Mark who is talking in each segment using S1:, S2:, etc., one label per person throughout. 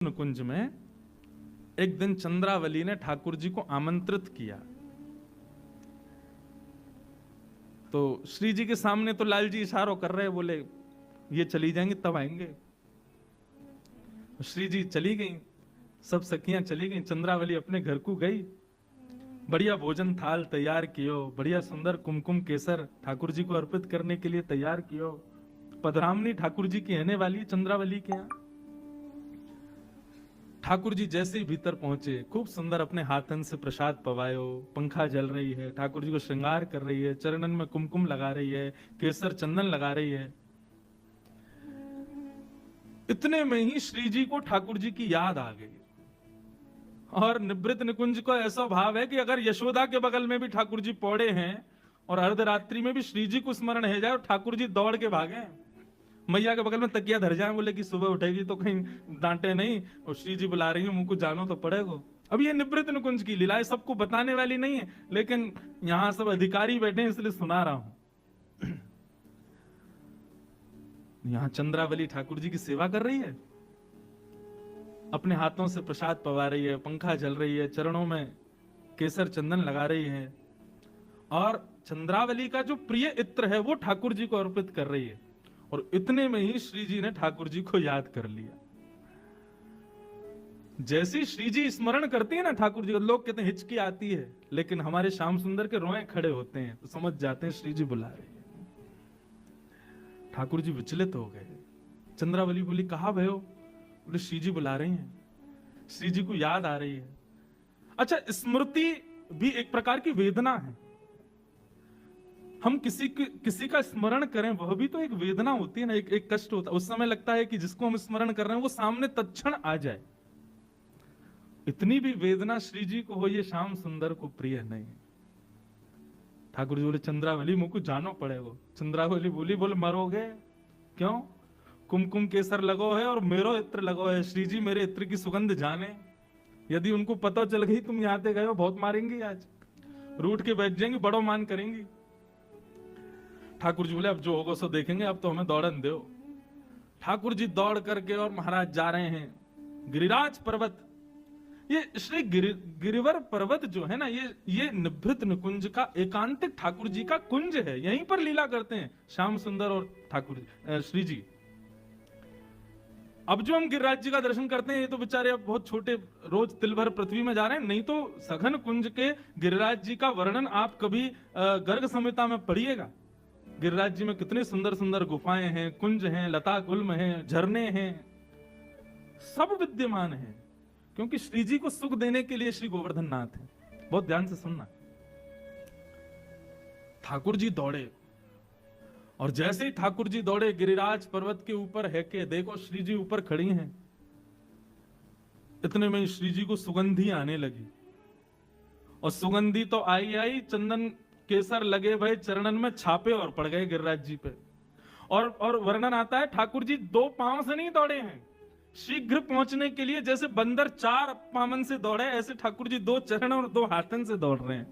S1: कुंज में एक दिन चंद्रावली ने ठाकुर जी को आमंत्रित किया। तो श्री जी के सामने तो लाल जी इशारों कर रहे, बोले ये चली जाएंगे तब आएंगे। श्री जी चली गई, सब सखियां चली गई, चंद्रावली अपने घर को गई। बढ़िया भोजन थाल तैयार कियो, बढ़िया सुंदर कुमकुम केसर ठाकुर जी को अर्पित करने के लिए तैयार कियो। पधरामनी ठाकुर जी की रहने वाली चंद्रावली के यहाँ। ठाकुर जी जैसे ही भीतर पहुंचे, खूब सुंदर अपने हाथन से प्रसाद पवायो, पंखा जल रही है, ठाकुर जी को श्रृंगार कर रही है, चरणन में कुमकुम लगा रही है, केसर चंदन लगा रही है। इतने में ही श्री जी को ठाकुर जी की याद आ गई। और निवृत्त निकुंज को ऐसा भाव है कि अगर यशोदा के बगल में भी ठाकुर जी पौड़े हैं और अर्धरात्रि में भी श्री जी को स्मरण है जाए और ठाकुर जी दौड़ के भागे, मैया के बगल में तकिया धर जाए, बोले कि सुबह उठेगी तो कहीं डांटे नहीं, और श्री जी बुला रही है, मुझको जानो तो पड़ेगा। अब ये निवृत्त निकुंज की लीला है, सबको बताने वाली नहीं है, लेकिन यहां सब अधिकारी बैठे हैं इसलिए सुना रहा हूं। यहां चंद्रावली ठाकुर जी की सेवा कर रही है, अपने हाथों से प्रसाद पवा रही है, पंखा जल रही है, चरणों में केसर चंदन लगा रही है, और चंद्रावली का जो प्रिय इत्र है वो ठाकुर जी को अर्पित कर रही है। और इतने में ही श्री जी ने ठाकुर जी को याद कर लिया। जैसे श्री जी स्मरण करती है ना ठाकुर जी को, लोग कहते हैं हिचकी आती है, लेकिन हमारे श्याम सुंदर के रोए खड़े होते हैं, तो समझ जाते हैं श्री जी बुला रही है। ठाकुर जी विचलित हो गए। चंद्रावली बोली कहा भयो? बोले श्री जी बुला रही हैं, श्री जी को याद आ रही है। अच्छा, स्मृति भी एक प्रकार की वेदना है। हम किसी का स्मरण करें, वह भी तो एक वेदना होती है ना, एक कष्ट होता है। उस समय लगता है कि जिसको हम स्मरण कर रहे हैं वो सामने तत्क्षण आ जाए। इतनी भी वेदना श्री जी को हो, ये श्याम सुंदर को प्रिय नहीं। ठाकुर जी बोले चंद्रावली मुझको जानो पड़ेगा। चंद्रावली बोले मरोगे क्यों? कुमकुम केसर लगो है और मेरो इत्र लगो है, श्री जी मेरे इत्र की सुगंध जाने। यदि उनको पता चल गई तुम यहाँ पे गए हो, बहुत मारेंगी, आज रूठ के बैठ जाएंगे, बड़ो मान करेंगी। ठाकुर जी बोले अब जो होगा सो देखेंगे, अब तो हमें दौड़न दो। ठाकुर जी दौड़ करके और महाराज जा रहे हैं गिरिराज पर्वत। ये श्री गिरिवर पर्वत जो है ना, ये निवृत्त निकुंज का एकांतिक ठाकुर जी का कुंज है। यहीं पर लीला करते हैं श्याम सुंदर और ठाकुर श्री जी। अब जो हम गिरिराज जी का दर्शन करते हैं, ये तो बेचारे अब बहुत छोटे, रोज तिल भर पृथ्वी में जा रहे हैं। नहीं तो सघन कुंज के गिरिराज जी का वर्णन आप कभी गर्ग संहिता में पढ़िएगा। गिरिराज जी में कितने सुंदर सुंदर गुफाएं हैं, कुंज हैं, लता गुल्म हैं, झरने हैं, सब विद्यमान हैं। क्योंकि श्री जी को सुख देने के लिए श्री गोवर्धन नाथ है। बहुत ध्यान से सुनना। ठाकुर जी दौड़े, और जैसे ही ठाकुर जी दौड़े, गिरिराज पर्वत के ऊपर है कि देखो श्री जी ऊपर खड़ी हैं। इतने में श्री जी को सुगंधी आने लगी, और सुगंधी तो आई, चंदन केसर लगे भाई चरणन में छापे और पड़ गए गिरिराज जी पे। और वर्णन आता है ठाकुर जी 2 पांव से नहीं दौड़े हैं, शीघ्र पहुंचने के लिए जैसे बंदर 4 पावन से दौड़े, ऐसे ठाकुर जी 2 चरण और 2 हाथन से दौड़ रहे हैं।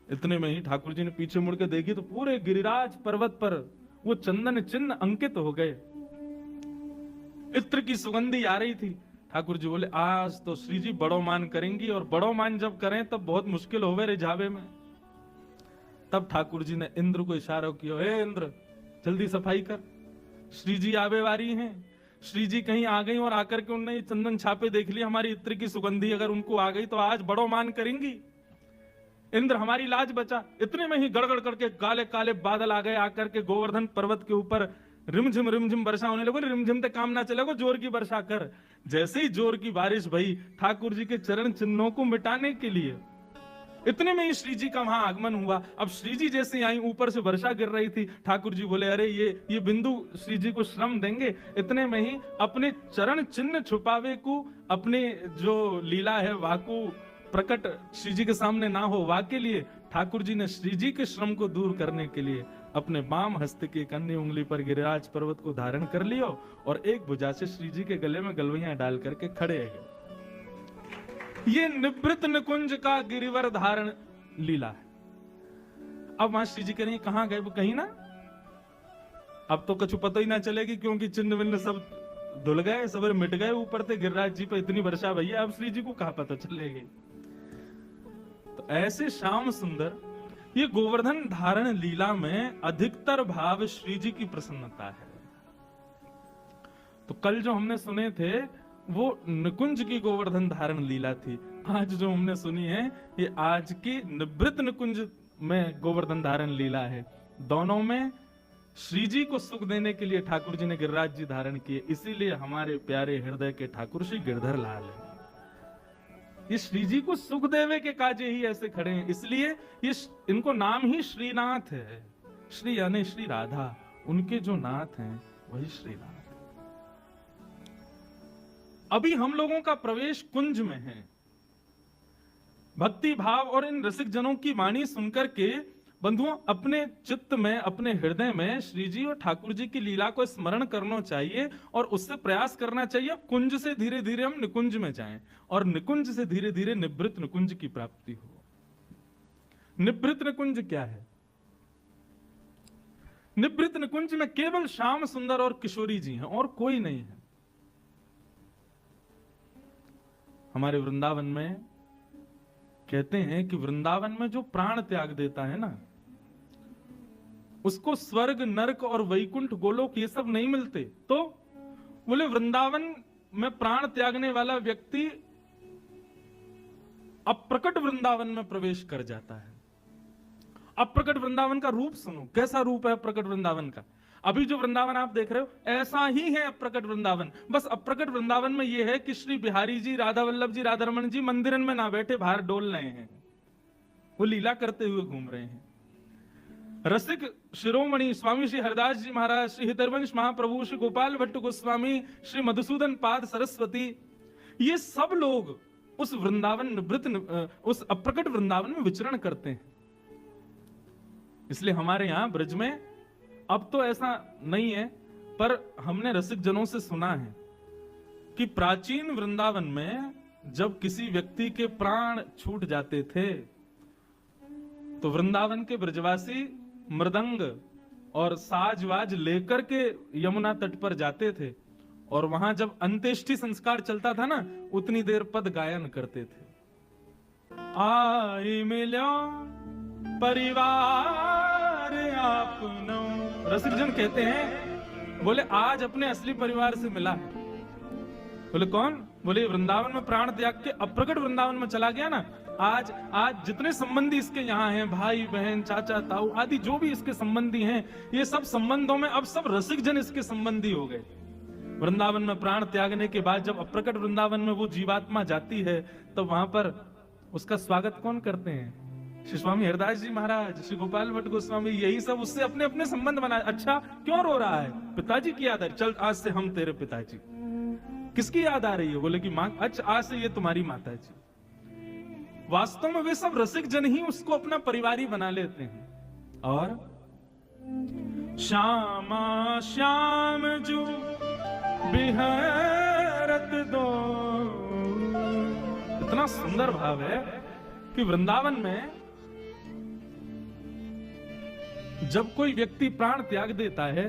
S1: इतने में ही ठाकुर जी ने पीछे मुड़ के देखी तो पूरे गिरिराज पर्वत पर वो चंदन चिन्ह अंकित हो गए, इत्र की सुगंधी आ रही थी। ठाकुर जी बोले आज तो श्री जी बड़ो मान करेंगी, और बड़ो मान जब करें तब बहुत मुश्किल होवे रिझावे में। तब ठाकुर जी ने इंद्र को इशारा किया, हे इंद्र जल्दी सफाई कर, श्री जी आवे वारी हैं। श्री जी कहीं आ गई और आकर के उन्होंने चंदन छापे देख लिया, हमारी इत्र की सुगंधी अगर उनको आ गई तो आज बड़ो मान करेंगी, इंद्र हमारी लाज बचा। इतने में ही गड़गड़ करके काले काले बादल आ गए, आकर के गोवर्धन पर्वत के ऊपर रिमझिम वर्षा होने लगी। रिमझिम ते काम ना चलेगा, जोर की वर्षा कर। जैसे ही जोर की बारिश भई ठाकुर जी के चरण चिन्हों को मिटाने के लिए, इतने में ही श्री जी का वहां आगमन हुआ। अब श्री जी जैसे आई, ऊपर से वर्षा गिर रही थी। ठाकुर जी बोले अरे ये बिंदु श्री जी को श्रम देंगे। इतने में ही अपने चरण चिन्ह छुपावे को, अपने जो लीला है वाकु प्रकट श्री जी के सामने ना हो, वा के लिए ठाकुर जी ने श्री जी के श्रम को दूर करने के लिए अपने बाम हस्त की अन्य उंगली पर गिरिराज पर्वत को धारण कर लिया, और एक भुजा से श्री जी के गले में गलवैया डाल करके खड़े हैं। ये निवृत्त निकुंज का गिरिवर धारण लीला है। अब वहां श्री जी करेंगे कहां गए, वो कहीं ना, अब तो कुछ पता ही ना चलेगी, क्योंकि चिन्ह विन्ह सब धुल गए, सबर मिट गए ऊपर से गिरिराज जी पे इतनी वर्षा भैया, अब श्री जी को कहाँ पता चलेगी। तो ऐसे श्याम सुंदर, ये गोवर्धन धारण लीला में अधिकतर भाव श्री जी की प्रसन्नता है। तो कल जो हमने सुने थे वो निकुंज की गोवर्धन धारण लीला थी, आज जो हमने सुनी है ये आज की निवृत्त निकुंज में गोवर्धन धारण लीला है। दोनों में श्री जी को सुख देने के लिए ठाकुर जी ने गिरिराज जी धारण किए, इसीलिए हमारे प्यारे हृदय के ठाकुर श्री गिरधर लाल है। ये श्री जी को सुख देवे के काजे ही ऐसे खड़े हैं, इसलिए ये इनको नाम ही श्रीनाथ है। श्री यानी श्री राधा, उनके जो नाथ हैं वही श्रीनाथ। अभी हम लोगों का प्रवेश कुंज में है। भक्ति भाव और इन रसिक जनों की वाणी सुनकर के बंधुओं अपने चित्त में, अपने हृदय में श्री जी और ठाकुर जी की लीला को स्मरण करना चाहिए और उससे प्रयास करना चाहिए कुंज से धीरे धीरे हम निकुंज में जाएं और निकुंज से धीरे धीरे निवृत्त निकुंज की प्राप्ति हो। निवृत्त निकुंज क्या है? निवृत्त निकुंज में केवल श्याम सुंदर और किशोरी जी हैं और कोई नहीं है। हमारे वृंदावन में कहते हैं कि वृंदावन में जो प्राण त्याग देता है ना, उसको स्वर्ग, नरक और वैकुंठ, गोलोक ये सब नहीं मिलते। तो बोले वृंदावन में प्राण त्यागने वाला व्यक्ति अप्रकट वृंदावन में प्रवेश कर जाता है। अप्रकट वृंदावन का रूप सुनो, कैसा रूप है अप्रकट वृंदावन का। अभी जो वृंदावन आप देख रहे हो ऐसा ही है अप्रकट वृंदावन। बस अप्रकट वृंदावन में यह है कि श्री बिहारी जी, राधा वल्लभ जी, राधा रमन जी मंदिरन में ना बैठे बाहर डोल रहे हैं, वो लीला करते हुए घूम रहे हैं। रसिक शिरोमणि स्वामी श्री हरदास जी महाराज, श्री हितरवंश महाप्रभु, श्री गोपाल भट्ट गोस्वामी, श्री मधुसूदन पाद सरस्वती, ये सब लोग उस वृंदावन निवृत्त, उस अप्रकट वृंदावन में विचरण करते हैं। इसलिए हमारे यहां ब्रज में अब तो ऐसा नहीं है, पर हमने रसिक जनों से सुना है कि प्राचीन वृंदावन में जब किसी व्यक्ति के प्राण छूट जाते थे तो वृंदावन के ब्रजवासी मृदंग और साजवाज लेकर के यमुना तट पर जाते थे और वहां जब अंत्येष्टि संस्कार चलता था ना, उतनी देर पद गायन करते थे। आई मिलो परिवार आपनो, रसिक जन कहते हैं, बोले आज अपने असली परिवार से मिला है। बोले कौन? बोले वृंदावन में प्राण त्याग के अप्रकट वृंदावन में चला गया ना, आज जितने संबंधी इसके यहाँ हैं, भाई बहन, चाचा ताऊ आदि जो भी इसके संबंधी हैं, ये सब संबंधों में अब सब रसिक जन इसके संबंधी हो गए। वृंदावन में प्राण त्यागने के बाद जब अप्रकट वृंदावन में वो जीवात्मा जाती है तो वहां पर उसका स्वागत कौन करते हैं? श्री स्वामी हरदास जी महाराज, श्री गोपाल भट्ट गोस्वामी, यही सब उससे अपने अपने संबंध बनाए। अच्छा क्यों रो रहा है? पिताजी की याद है, चल आज से हम तेरे पिताजी। किसकी याद आ रही है? बोले कि मां। अच्छा आज से ये तुम्हारी माता जी। वास्तव में वे सब रसिक जन ही उसको अपना परिवारी बना लेते हैं। और श्यामा श्याम जो बिहरत दो, इतना सुंदर भाव है कि वृंदावन में जब कोई व्यक्ति प्राण त्याग देता है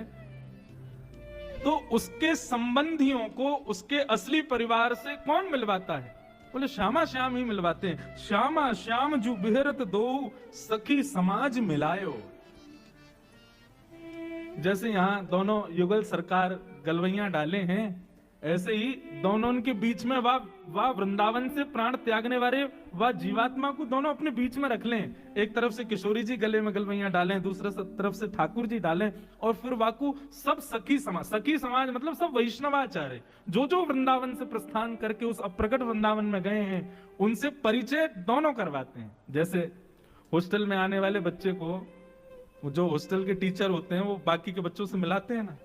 S1: तो उसके संबंधियों को उसके असली परिवार से कौन मिलवाता है? बोले श्यामा श्याम ही मिलवाते हैं। श्यामा श्याम जो बिहरत दो, सखी समाज मिलायो। जैसे यहां दोनों युगल सरकार गलवैया डाले हैं, ऐसे ही दोनों के बीच में वाह वृंदावन से प्राण त्यागने वाले वाह जीवात्मा को दोनों अपने बीच में रख लें। एक तरफ से किशोरी जी गले में गलवैया डालें, दूसरे तरफ से ठाकुर जी डालें, और फिर वाकू सब सखी समाज मतलब सब वैष्णवाचार्य जो जो वृंदावन से प्रस्थान करके उस अप्रकट वृंदावन में गए हैं, उनसे परिचय दोनों करवाते हैं। जैसे हॉस्टल में आने वाले बच्चे को जो हॉस्टल के टीचर होते हैं वो बाकी के बच्चों से मिलाते हैं ना,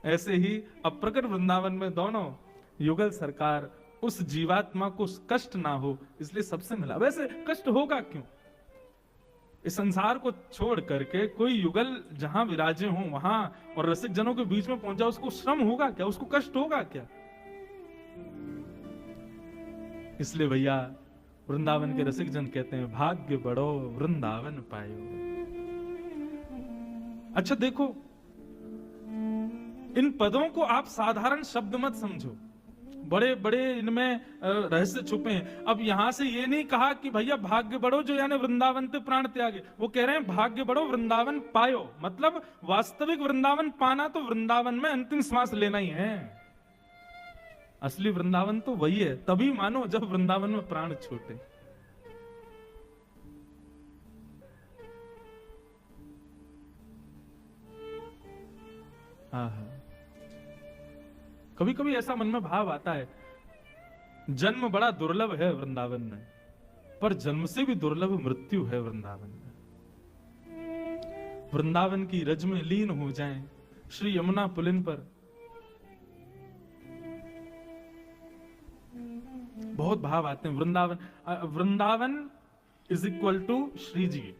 S1: ऐसे ही अप्रकट वृंदावन में दोनों युगल सरकार उस जीवात्मा को कष्ट ना हो इसलिए सबसे मिला। वैसे कष्ट होगा क्यों? इस संसार को छोड़ करके कोई युगल जहां विराजे हो वहां और रसिक जनों के बीच में पहुंचा, उसको श्रम होगा क्या? उसको कष्ट होगा क्या? इसलिए भैया वृंदावन के रसिक जन कहते हैं भाग्य बढ़ो वृंदावन पायो। अच्छा देखो, इन पदों को आप साधारण शब्द मत समझो, बड़े बड़े इनमें रहस्य छुपे हैं। अब यहां से ये नहीं कहा कि भैया भाग्य बढ़ो जो यानी वृंदावन ते प्राण त्यागे, वो कह रहे हैं भाग्य बढ़ो वृंदावन पायो, मतलब वास्तविक वृंदावन पाना तो वृंदावन में अंतिम श्वास लेना ही है। असली वृंदावन तो वही है, तभी मानो जब वृंदावन में प्राण छूटे। कभी कभी ऐसा मन में भाव आता है, जन्म बड़ा दुर्लभ है वृंदावन में, पर जन्म से भी दुर्लभ मृत्यु है वृंदावन में। वृंदावन की रज में लीन हो जाएं, श्री यमुना पुलिन पर। बहुत भाव आते हैं। Vrindavan is equal to Shri ji.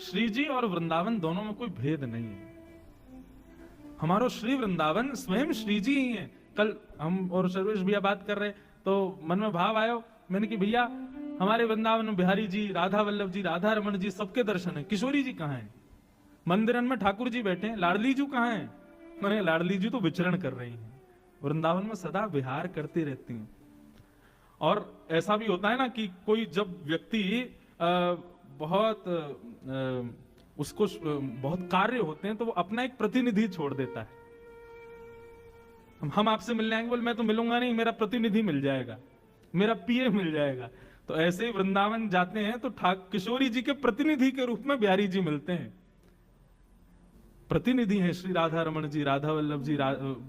S1: Shri ji और वृंदावन दोनों में कोई भेद नहीं है। हमारो श्री वृंदावन स्वयं श्री जी ही है। कल हम और सर्वेश भैया बात कर रहे तो मन में भाव आयो, मैंने कि भैया हमारे वृंदावन में बिहारी जी, राधा वल्लभ जी, राधा रमन जी सबके दर्शन है, किशोरी जी कहाँ हैं? मंदिरन में ठाकुर जी बैठे हैं, लाडली जी कहाँ हैं? मैंने लाडली जी तो विचरण कर रही हैं, वृंदावन में सदा विहार करती रहती हैं। और ऐसा भी होता है ना कि कोई जब व्यक्ति बहुत उसको बहुत कार्य होते हैं तो वो अपना एक प्रतिनिधि छोड़ देता है। हम आपसे मिलने आएंगे, बोल मैं तो मिलूंगा नहीं, मेरा प्रतिनिधि मिल जाएगा, मेरा पीए मिल जाएगा। तो ऐसे ही वृंदावन जाते हैं तो किशोरी जी के प्रतिनिधि के रूप में बिहारी जी मिलते हैं। प्रतिनिधि हैं श्री राधा रमन जी, राधा वल्लभ जी,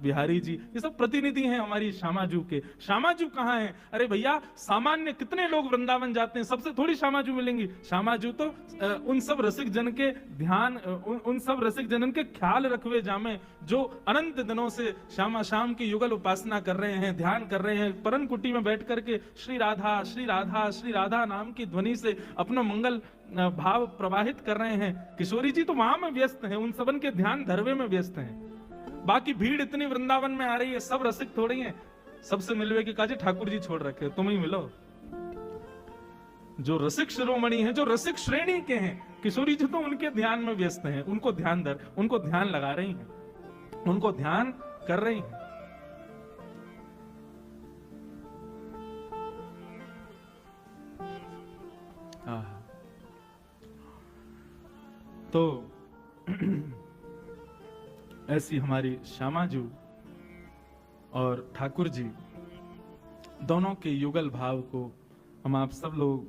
S1: बिहारी जी, ये सब प्रतिनिधि हैं हमारी श्यामाजू के। श्यामाजू कहाँ हैं? अरे भैया सामान्य कितने लोग वृंदावन जाते हैं, सबसे थोड़ी श्यामाजू मिलेंगी। श्यामाजू तो उन सब रसिक जन के ध्यान, उन सब रसिक जनन के ख्याल रखवे जामे जो अनंत दिनों से श्यामा श्याम की युगल उपासना कर रहे हैं, ध्यान कर रहे हैं, परम कुटी में बैठ करके श्री राधा श्री राधा श्री राधा नाम की ध्वनि से अपना मंगल भाव प्रवाहित कर रहे हैं। किशोरी जी तो वहां में व्यस्त हैं, उन सबन के ध्यान धरवे में व्यस्त हैं। बाकी भीड़ इतनी वृंदावन में आ रही है, सब रसिक थोड़ी हैं, सबसे मिलवे की काजी ठाकुर जी छोड़ रखे, तुम ही मिलो। जो रसिक शिरोमणि हैं, जो रसिक श्रेणी के हैं, किशोरी जी तो उनके ध्यान में व्यस्त हैं, उनको ध्यान लगा रही हैं, उनको ध्यान कर रही हैं। तो ऐसी हमारी श्यामाजू और ठाकुर जी दोनों के युगल भाव को हम आप सब लोग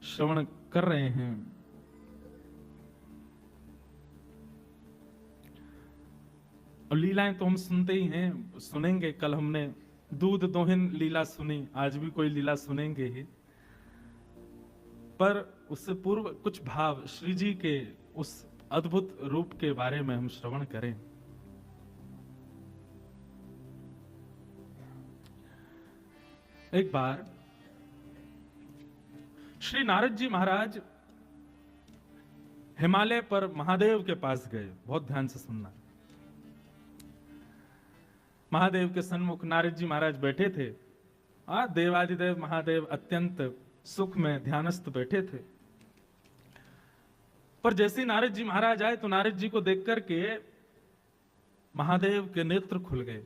S1: श्रवण कर रहे हैं। और लीलाएं तो हम सुनते ही हैं, सुनेंगे। कल हमने दूध दोहिन लीला सुनी, आज भी कोई लीला सुनेंगे ही। पर उससे पूर्व कुछ भाव श्री जी के उस अद्भुत रूप के बारे में हम श्रवण करें। एक बार श्री नारद जी महाराज हिमालय पर महादेव के पास गए। बहुत ध्यान से सुनना। महादेव के सन्मुख नारद जी महाराज बैठे थे। देवादिदेव महादेव अत्यंत सुख में ध्यानस्थ बैठे थे। पर जैसे नारद जी महाराज आए तो नारद जी को देख करके महादेव के नेत्र खुल गए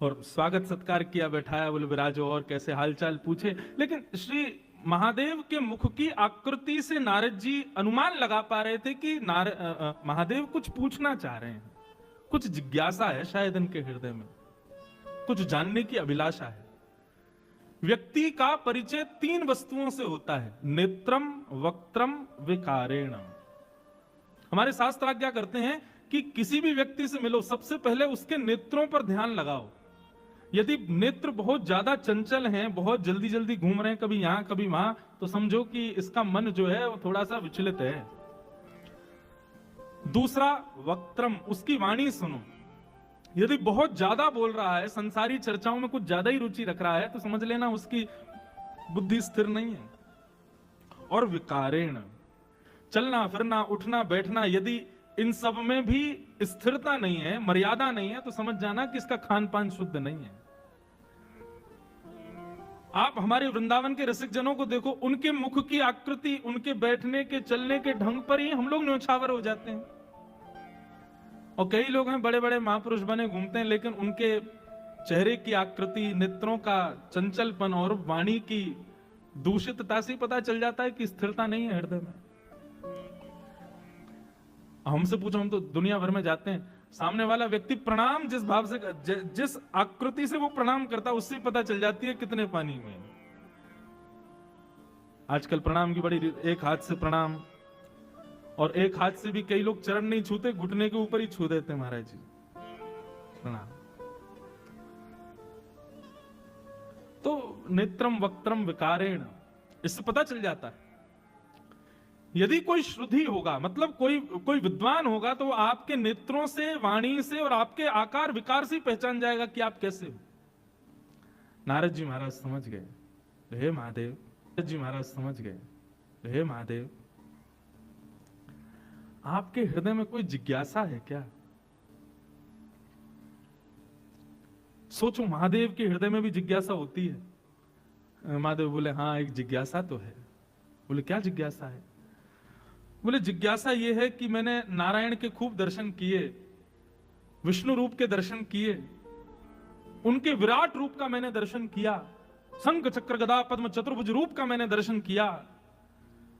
S1: और स्वागत सत्कार किया, बैठाया, बोले विराजो और कैसे हालचाल पूछे। लेकिन श्री महादेव के मुख की आकृति से नारद जी अनुमान लगा पा रहे थे कि महादेव कुछ पूछना चाह रहे हैं, कुछ जिज्ञासा है शायद इनके हृदय में, कुछ जानने की अभिलाषा है। व्यक्ति का परिचय 3 वस्तुओं से होता है, नेत्रम, वक्त्रम, विकारेण। हमारे शास्त्र आज्ञा करते हैं कि किसी भी व्यक्ति से मिलो, सबसे पहले उसके नेत्रों पर ध्यान लगाओ। यदि नेत्र बहुत ज्यादा चंचल हैं, बहुत जल्दी जल्दी घूम रहे हैं, कभी यहां कभी वहां, तो समझो कि इसका मन जो है वो थोड़ा सा विचलित है। दूसरा वक्त्रम, उसकी वाणी सुनो। यदि बहुत ज्यादा बोल रहा है, संसारी चर्चाओं में कुछ ज्यादा ही रुचि रख रहा है, तो समझ लेना उसकी बुद्धि स्थिर नहीं है। और विकारेण, चलना फिरना, उठना बैठना, यदि इन सब में भी स्थिरता नहीं है, मर्यादा नहीं है, तो समझ जाना कि इसका खान पान शुद्ध नहीं है। आप हमारे वृंदावन के रसिक जनों को देखो, उनके मुख की आकृति, उनके बैठने के चलने के ढंग पर ही हम लोग न्योछावर हो जाते हैं। और कई लोग हैं बड़े बड़े महापुरुष बने घूमते हैं, लेकिन उनके चेहरे की आकृति, नेत्रों का चंचलपन और वाणी की दूषितता से पता चल जाता है कि स्थिरता नहीं है हृदय में। हमसे पूछो, हम तो दुनिया भर में जाते हैं, सामने वाला व्यक्ति प्रणाम जिस भाव से, जिस आकृति से वो प्रणाम करता है, उससे पता चल जाती है कितने पानी में। आजकल प्रणाम की बड़ी, एक हाथ से प्रणाम, और एक हाथ से भी कई लोग चरण नहीं छूते, घुटने के ऊपर ही छू देते महाराज जी प्रणाम। तो नेत्रम वक्त्रम विकारेण, इससे पता चल जाता है। यदि कोई शुद्धि होगा, मतलब कोई विद्वान होगा, तो वो आपके नेत्रों से, वाणी से और आपके आकार विकार से पहचान जाएगा कि आप कैसे हो। नारद जी महाराज समझ गए, हे महादेव। नारद जी महाराज समझ गए, हे महादेव, आपके हृदय में कोई जिज्ञासा है क्या? सोचो, महादेव के हृदय में भी जिज्ञासा होती है। महादेव बोले, हाँ एक जिज्ञासा तो है। बोले, क्या जिज्ञासा है? बोले, जिज्ञासा ये है कि मैंने नारायण के खूब दर्शन किए, विष्णु रूप के दर्शन किए, उनके विराट रूप का मैंने दर्शन किया, शंख चक्र गदा पद्म चतुर्भुज रूप का मैंने दर्शन किया,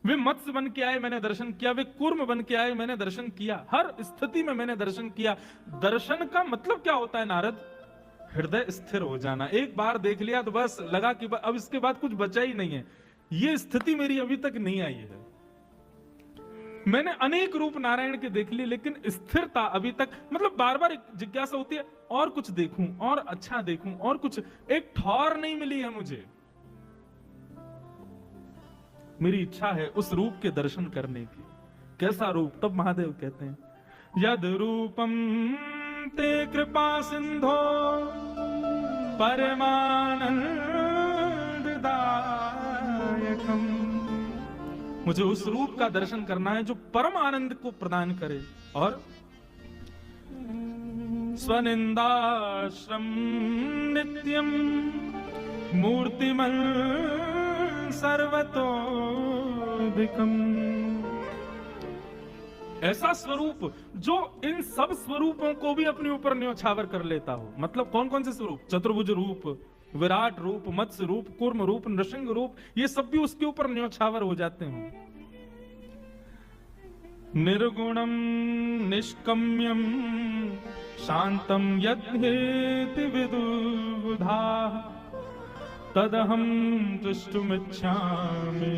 S1: वे मत्स्य बन के आए मैंने दर्शन किया, वे कूर्म बन के आए मैंने दर्शन किया, हर स्थिति में मैंने दर्शन किया। दर्शन का मतलब क्या होता है नारद? हृदय स्थिर हो जाना। एक बार देख लिया तो बस लगा कि अब इसके बाद कुछ बचा ही नहीं है। ये स्थिति मेरी अभी तक नहीं आई है। मैंने अनेक रूप नारायण के देख लिए, लेकिन स्थिरता अभी तक, मतलब बार बार जिज्ञासा होती है, और कुछ देखूं, और अच्छा देखूं, और कुछ, एक ठौर नहीं मिली है मुझे। मेरी इच्छा है उस रूप के दर्शन करने की। कैसा रूप? तब महादेव कहते हैं, यद रूपम ते कृपा सिंधो परमानंददायकम। मुझे उस रूप का दर्शन करना है जो परम आनंद को प्रदान करे। और स्वनिंदाश्रम नित्यम मूर्तिमन सर्वतोधिकम। ऐसा स्वरूप जो इन सब स्वरूपों को भी अपने ऊपर न्योछावर कर लेता हो। मतलब कौन कौन से स्वरूप? चतुर्भुज रूप, विराट रूप, मत्स्य रूप, कूर्म रूप, नृसिंह रूप, ये सब भी उसके ऊपर न्योछावर हो जाते हैं। निर्गुणम निष्कम्यम शांतम यद्धेति विदुधा तदहम तुष्टुमिच्छामि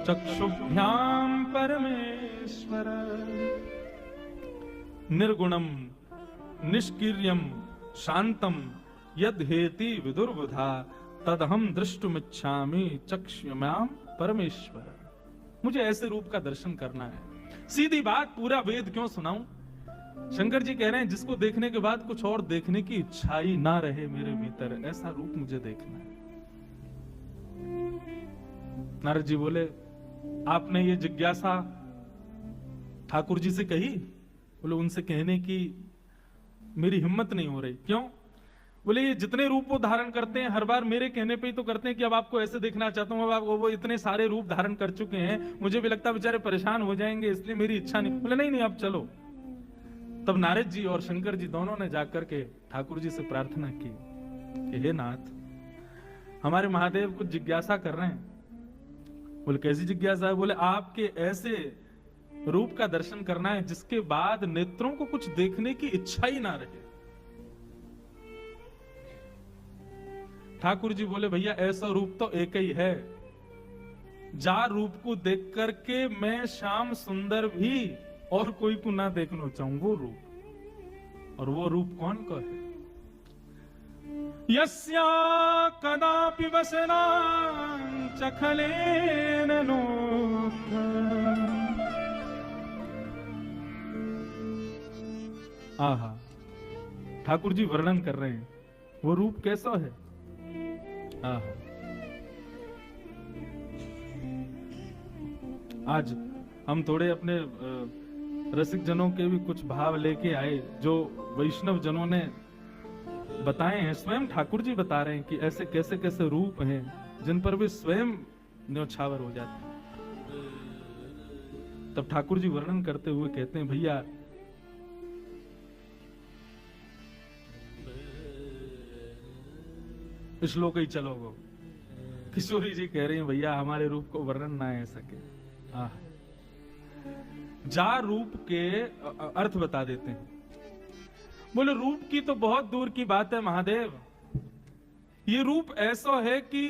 S1: चक्षुभ्याम परमेश्वर। निर्गुणम निष्क्रियम शांतम यद हेति विदुर्बुधा तदहम दृष्टुमिच्छामि चक्षुभ्याम परमेश्वर। मुझे ऐसे रूप का दर्शन करना है। सीधी बात, पूरा वेद क्यों सुनाऊं? शंकर जी कह रहे हैं, जिसको देखने के बाद कुछ और देखने की इच्छा ही ना रहे मेरे भीतर, ऐसा रूप मुझे देखना है। नारद जी बोले, आपने ये जिज्ञासा ठाकुर जी से कही? बोले, उनसे कहने की मेरी हिम्मत नहीं हो रही। क्यों? बोले, ये जितने रूप वो धारण करते हैं, हर बार मेरे कहने पे ही तो करते हैं कि अब आपको ऐसे देखना चाहता हूं। अब आप वो इतने सारे रूप धारण कर चुके हैं, मुझे भी लगता है बेचारे परेशान हो जाएंगे, इसलिए मेरी इच्छा नहीं। बोले, नहीं नहीं, अब चलो। तब नारद जी और शंकर जी दोनों ने जाकर के ठाकुर जी से प्रार्थना की कि हे नाथ, हमारे महादेव कुछ जिज्ञासा कर रहे हैं। बोले, कैसी जिज्ञासा है? बोले, आपके ऐसे रूप का दर्शन करना है जिसके बाद नेत्रों को कुछ देखने की इच्छा ही ना रहे। ठाकुर जी बोले, भैया ऐसा रूप तो एक ही है, जा रूप को देख करके मैं श्याम सुंदर भी और कोई को ना देखना चाहूं, वो रूप। और वो रूप कौन का है? यस्या कदापि वसना चखलेन नोक्थ। आहा, ठाकुर जी वर्णन कर रहे हैं वो रूप कैसा है। आहा, आज हम थोड़े अपने रसिक जनों के भी कुछ भाव लेके आए, जो वैष्णव जनों ने बताए हैं। स्वयं ठाकुर जी बता रहे हैं कि ऐसे कैसे कैसे रूप हैं जिन पर वे स्वयं न्योछावर हो जाते हैं। तब ठाकुर जी वर्णन करते हुए कहते हैं, भैया श्लोक ही चलोगो। किशोरी जी कह रही हैं भैया हमारे रूप को वर्णन ना है सके। जा रूप के अर्थ बता देते हैं। बोले रूप की तो बहुत दूर की बात है महादेव, ये रूप ऐसा है कि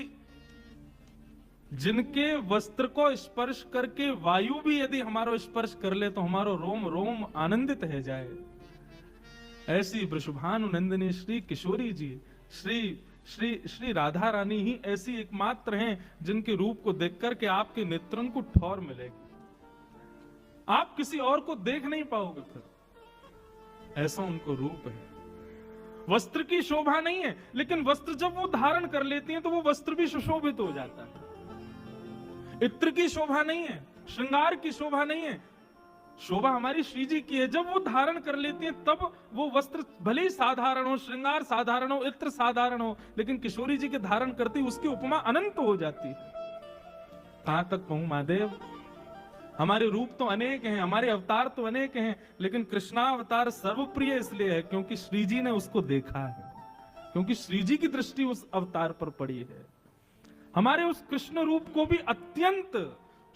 S1: जिनके वस्त्र को स्पर्श करके वायु भी यदि हमारा स्पर्श कर ले तो हमारो रोम रोम आनंदित है जाए। ऐसी वृषभानु नंदिनी श्री किशोरी जी, श्री श्री श्री राधा रानी ही ऐसी एकमात्र हैं जिनके रूप को देखकर के आपके नेत्रों को ठौर मिलेगी, आप किसी और को देख नहीं पाओगे फिर। ऐसा उनको रूप है। वस्त्र की शोभा नहीं है, लेकिन वस्त्र जब वो धारण कर लेती हैं तो वो वस्त्र भी सुशोभित हो जाता है। इत्र की शोभा नहीं है, श्रृंगार की शोभा नहीं है, शोभा हमारी श्री जी की है। जब वो धारण कर लेती हैं तब वो वस्त्र भले ही साधारण हो, श्रृंगार साधारण हो, इत्र साधारण हो, लेकिन किशोरी जी के धारण करती उसकी उपमा अनंत हो जाती है। कहां तक कहूं महादेव, हमारे रूप तो अनेक हैं, हमारे अवतार तो अनेक हैं, लेकिन कृष्णावतार सर्वप्रिय इसलिए है क्योंकि श्री जी ने उसको देखा है, क्योंकि श्री जी की दृष्टि उस अवतार पर पड़ी है। हमारे उस कृष्ण रूप को भी अत्यंत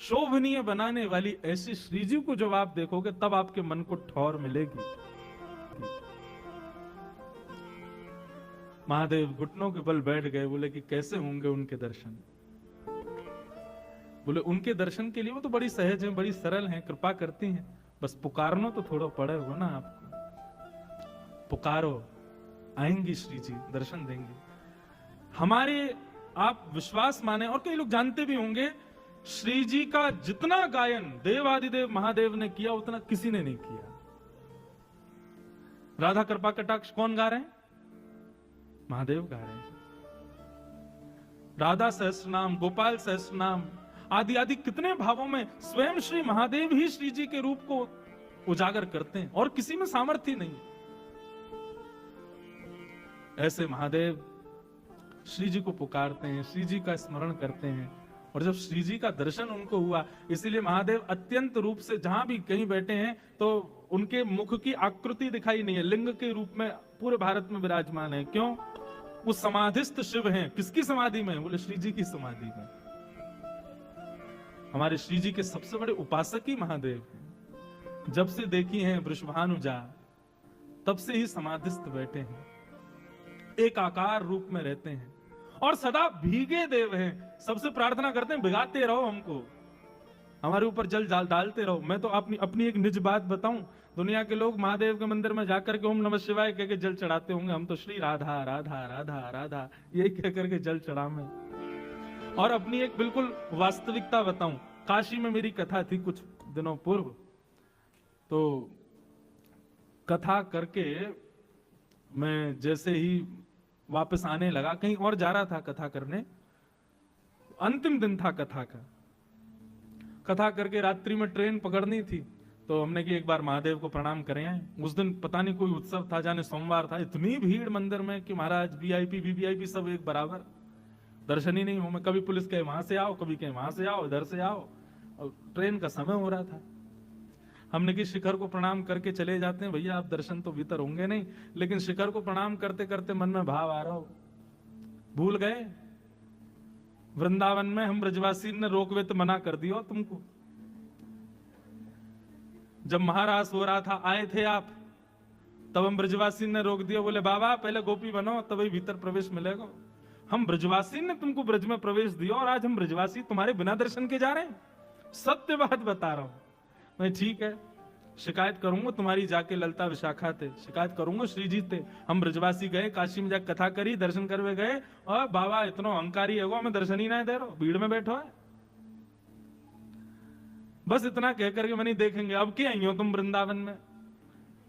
S1: शोभनीय बनाने वाली ऐसी श्री जी को जब आप देखोगे तब आपके मन को ठौर मिलेगी। महादेव घुटनों के बल बैठ गए, बोले कि कैसे होंगे उनके दर्शन। बोले उनके दर्शन के लिए वो तो बड़ी सहज हैं, बड़ी सरल हैं, कृपा करती हैं, बस पुकारनो तो थोड़ा पड़े हो ना आपको। पुकारो, आएंगी श्री जी, दर्शन देंगे। हमारे आप विश्वास माने, और कई लोग जानते भी होंगे, श्री जी का जितना गायन देवादिदेव महादेव ने किया उतना किसी ने नहीं किया। राधा कृपा कटाक्ष कौन गा रहे हैं? महादेव गा रहे हैं। राधा सहस्रनाम, गोपाल सहस्रनाम आदि आदि कितने भावों में स्वयं श्री महादेव ही श्री जी के रूप को उजागर करते हैं और किसी में सामर्थ्य नहीं। ऐसे महादेव श्री जी को पुकारते हैं, श्री जी का स्मरण करते हैं, और जब श्री जी का दर्शन उनको हुआ, इसीलिए महादेव अत्यंत रूप से जहां भी कहीं बैठे हैं तो उनके मुख की आकृति दिखाई नहीं है, लिंग के रूप में पूरे भारत में विराजमान है। क्यों? वो समाधिस्थ शिव हैं। किसकी समाधि में? बोले श्री जी की समाधि में। हमारे श्री जी के सबसे बड़े उपासक ही महादेव हैं। जब से देखी हैं वृषभानुजा तब से ही समाधिस्थ बैठे हैं, एक आकार रूप में रहते हैं और सदा भीगे देव हैं। सबसे प्रार्थना करते हैं भिगाते रहो हमको, हमारे ऊपर जल डालते रहो। मैं तो अपनी एक निज बात बताऊं, दुनिया के लोग महादेव के मंदिर में जाकर के ओम नमः शिवाय कह के जल चढ़ाते होंगे, हम तो श्री राधा राधा राधा राधा ये कह करके जल चढ़ावे। और अपनी एक बिल्कुल वास्तविकता बताऊं, काशी में मेरी कथा थी कुछ दिनों पूर्व, तो कथा करके मैं जैसे ही वापस आने लगा, कहीं और जा रहा था कथा करने, अंतिम दिन था कथा का। कथा करके रात्रि में ट्रेन पकड़नी थी, तो हमने कि एक बार महादेव को प्रणाम करें आए। उस दिन पता नहीं कोई उत्सव था, जाने सोमवार था, इतनी भीड़ मंदिर में कि महाराज वीआईपी वीवीआईपी सब एक बराबर, दर्शन ही नहीं हो। मैं कभी पुलिस कहे वहां से आओ, कभी कहे वहां से आओ, इधर से आओ, और ट्रेन का समय हो रहा था। हमने कि शिखर को प्रणाम करके चले जाते हैं, भैया आप दर्शन तो भीतर होंगे नहीं, लेकिन शिखर को प्रणाम करते करते मन में भाव आ रहा हो, भूल गए वृंदावन में हम ब्रजवासी ने रोकवे तो मना कर दिया तुमको। जब महारास हो रहा था आए थे आप, तब हम ब्रजवासी ने रोक दिया, बोले बाबा पहले गोपी बनो तभी भीतर प्रवेश मिलेगा। हम ब्रजवासी ने तुमको ब्रज में प्रवेश दिया और आज हम ब्रजवासी तुम्हारे बिना दर्शन के जा रहे हैं। सत्य बात बता रहा हूं मैं। ठीक है, शिकायत करूंगा तुम्हारी, जाके ललता विशाखा थे शिकायत करूंगा, श्री जी थे। हम ब्रजवासी गए, काशी में जाकर कथा करी, दर्शन करवे गए, और बाबा इतना अहंकारी है, हमें दर्शन ही नहीं दे रहा, भीड़ में बैठो है। बस इतना कह करके मैंने देखेंगे अब क्या आई हो तुम वृंदावन में।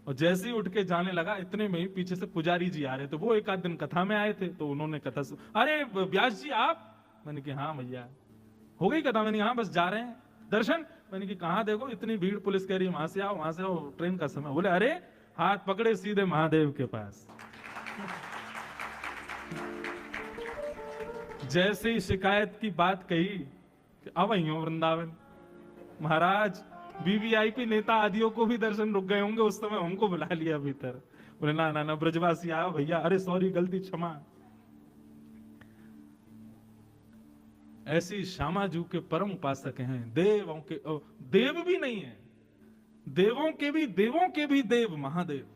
S1: और जैसे ही उठ के जाने लगा, इतने में ही पीछे से पुजारी जी आ रहे थे, वो एक आध दिन कथा में आए थे, तो उन्होंने कथा अरे व्यास जी आप? मैंने कहा हाँ भैया हो गई कथा। मैंने हाँ बस जा रहे हैं दर्शन। मैंने कि कहा देखो इतनी भीड़, पुलिस कह रही है वहां से आओ वहां से आओ, ट्रेन का समय। बोले अरे हाथ पकड़े सीधे महादेव के पास। जैसे ही शिकायत की बात कही कि अब आई हो वृंदावन, महाराज वीवीआईपी नेता आदियों को भी दर्शन रुक गए होंगे उस समय, हमको बुला लिया भीतर। बोले ना ना ना ब्रजवासी आओ भैया, अरे सॉरी गलती क्षमा। ऐसी श्यामाजू के परम उपासक हैं, देवों के देव भी नहीं है, देवों के भी देव महादेव।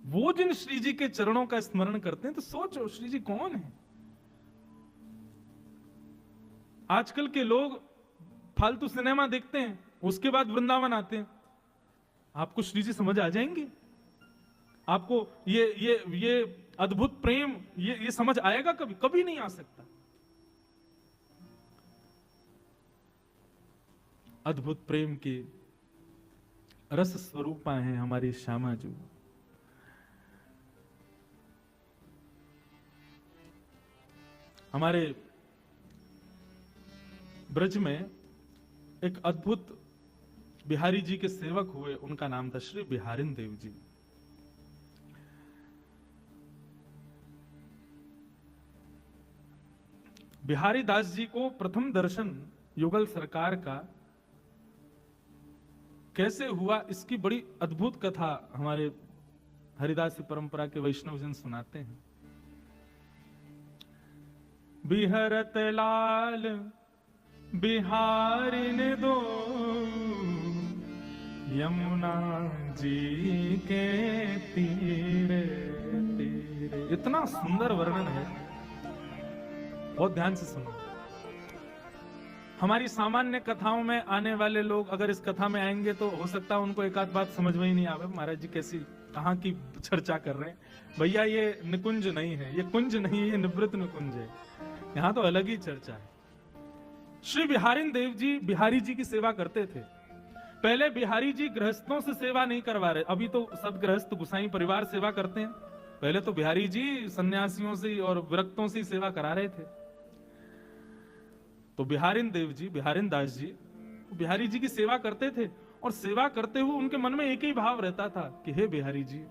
S1: वो जिन श्री जी के चरणों का स्मरण करते हैं तो सोचो श्री जी कौन है। आजकल के लोग फालतू सिनेमा देखते हैं, उसके बाद वृंदावन आते हैं। आपको श्री जी समझ आ जाएंगे? आपको ये अद्भुत प्रेम ये समझ आएगा? कभी कभी नहीं आ सकता। अद्भुत प्रेम की रस स्वरूपा है हमारी श्यामाजू। हमारे ब्रज में एक अद्भुत बिहारी जी के सेवक हुए, उनका नाम था श्री बिहारिन देव जी। बिहारी दास जी को प्रथम दर्शन युगल सरकार का कैसे हुआ, इसकी बड़ी अद्भुत कथा हमारे हरिदासी परंपरा के वैष्णवजन सुनाते हैं। बिहरत लाल बिहारिन दो यमुना जी के तीरे तीरे। इतना सुंदर वर्णन है, बहुत ध्यान से सुनो। हमारी सामान्य कथाओं में आने वाले लोग अगर इस कथा में आएंगे तो हो सकता है उनको एक आध बात समझ में ही नहीं आवे, महाराज जी कैसी कहां की चर्चा कर रहे हैं। भैया ये निकुंज नहीं है, ये कुंज नहीं है, ये निवृत्त निकुंज है। यहां तो अलग ही चर्चा है। श्री बिहारिन देव जी बिहारी जी की सेवा करते थे। पहले बिहारी जी गृहस्थों से सेवा नहीं करवा रहे, अभी तो सब गृहस्थ गुसाई परिवार सेवा करते हैं। पहले तो बिहारी जी सन्यासियों से और विरक्तों से सेवा करा रहे थे। तो बिहारिन देव जी बिहारिन दास जी बिहारी जी की सेवा करते थे, और सेवा करते हुए उनके मन में एक ही भाव रहता था कि हे बिहारी जी,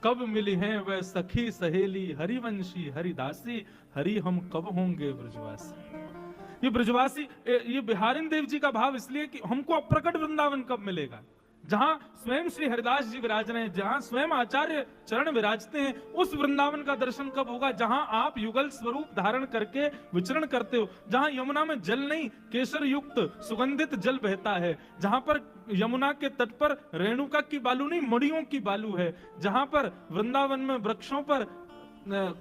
S1: कब मिली हैं वह सखी सहेली हरिवंशी हरिदासी, हरि हम कब होंगे ब्रजवासी। ये ब्रजवासी, ये बिहारिन देव जी का भाव इसलिए कि हमको अप्रकट वृंदावन कब मिलेगा, जहां स्वयं श्री हरिदास जी विराज रहे हैं, जहां स्वयं आचार्य चरण विराजते हैं, उस वृंदावन का दर्शन कब होगा जहां आप युगल स्वरूप धारण करके विचरण करते हो, जहां यमुना में जल नहीं केसर युक्त सुगंधित जल बहता है, जहां पर यमुना के तट पर रेणुका की बालू नहीं मणियों की बालू है, जहां पर वृंदावन में वृक्षों पर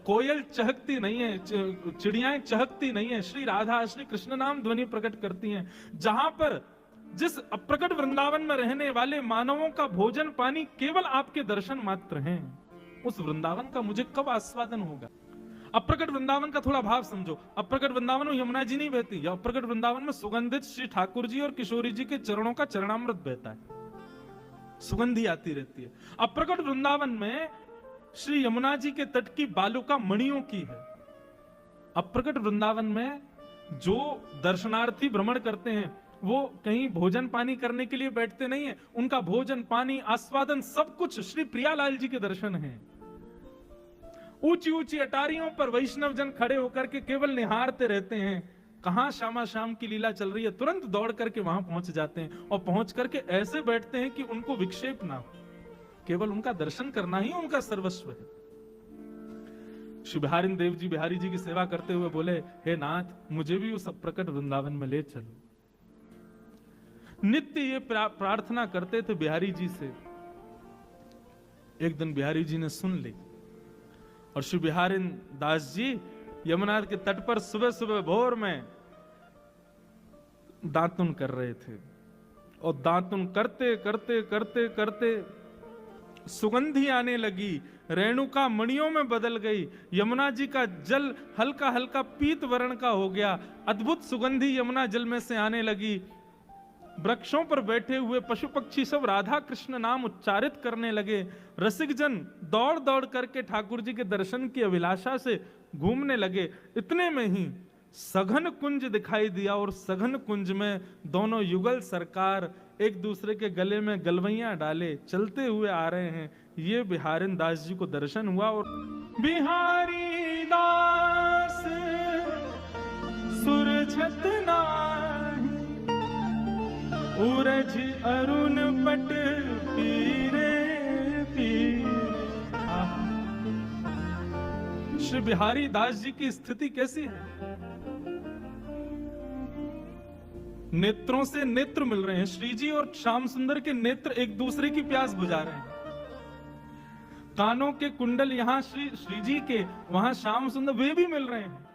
S1: कोयल चहकती नहीं है, चिड़ियाएं चहकती नहीं है, श्री राधा श्री कृष्ण नाम ध्वनि प्रकट करती हैं, जहां पर जिस अप्रकट वृंदावन में रहने वाले मानवों का भोजन पानी केवल आपके दर्शन मात्र हैं, उस वृंदावन का मुझे कब आस्वादन होगा। अप्रकट वृंदावन का थोड़ा भाव समझो। अप्रकट वृंदावन में यमुना जी नहीं बहती, या अप्रकट वृंदावन में सुगंधित श्री ठाकुर जी और किशोरी जी के चरणों का चरणामृत बहता है, सुगंधी आती रहती है। अप्रकट वृंदावन में श्री यमुना जी के तट की बालुका मणियों की है। अप्रकट वृंदावन में जो दर्शनार्थी भ्रमण करते हैं वो कहीं भोजन पानी करने के लिए बैठते नहीं है, उनका भोजन पानी आस्वादन सब कुछ श्री प्रियालाल जी के दर्शन हैं। ऊंची ऊंची अटारियों पर वैष्णव जन खड़े होकर के केवल निहारते रहते हैं, कहां श्यामा श्याम की लीला चल रही है, तुरंत दौड़ करके वहां पहुंच जाते हैं, और पहुंच करके ऐसे बैठते हैं कि उनको विक्षेप ना हो, केवल उनका दर्शन करना ही उनका सर्वस्व है। श्री बिहारिन देव जी बिहारी जी की सेवा करते हुए बोले, हे नाथ मुझे भी उस अप्रकट वृंदावन में ले चलो। नित्य ये प्रार्थना करते थे बिहारी जी से। एक दिन बिहारी जी ने सुन ली, और श्री बिहारिन दास जी यमुना के तट पर सुबह सुबह भोर में दातुन कर रहे थे, और दातुन करते करते करते करते सुगंधी आने लगी, रेणुका मणियों में बदल गई, यमुना जी का जल हल्का हल्का पीत वर्ण का हो गया, अद्भुत सुगंधी यमुना जल में से आने लगी। वृक्षों पर बैठे हुए पशु पक्षी सब राधा कृष्ण नाम उच्चारित करने लगे। रसिक जन दौड़ दौड़ करके ठाकुर जी के दर्शन की अभिलाषा से घूमने लगे। इतने में ही सघन कुंज दिखाई दिया, और सघन कुंज में दोनों युगल सरकार एक दूसरे के गले में गलवैया डाले चलते हुए आ रहे हैं। ये बिहारिन दास जी को दर्शन हुआ, और बिहारी दास सुरझत नाही उरझ अरुण पट पीरे पीरे। श्री बिहारी दास जी की स्थिति कैसी है? नेत्रों से नेत्र मिल रहे हैं। श्री जी और श्याम सुंदर के नेत्र एक दूसरे की प्यास बुझा रहे हैं। कानों के कुंडल यहां श्री जी के, वहां श्याम सुंदर, वे भी मिल रहे हैं।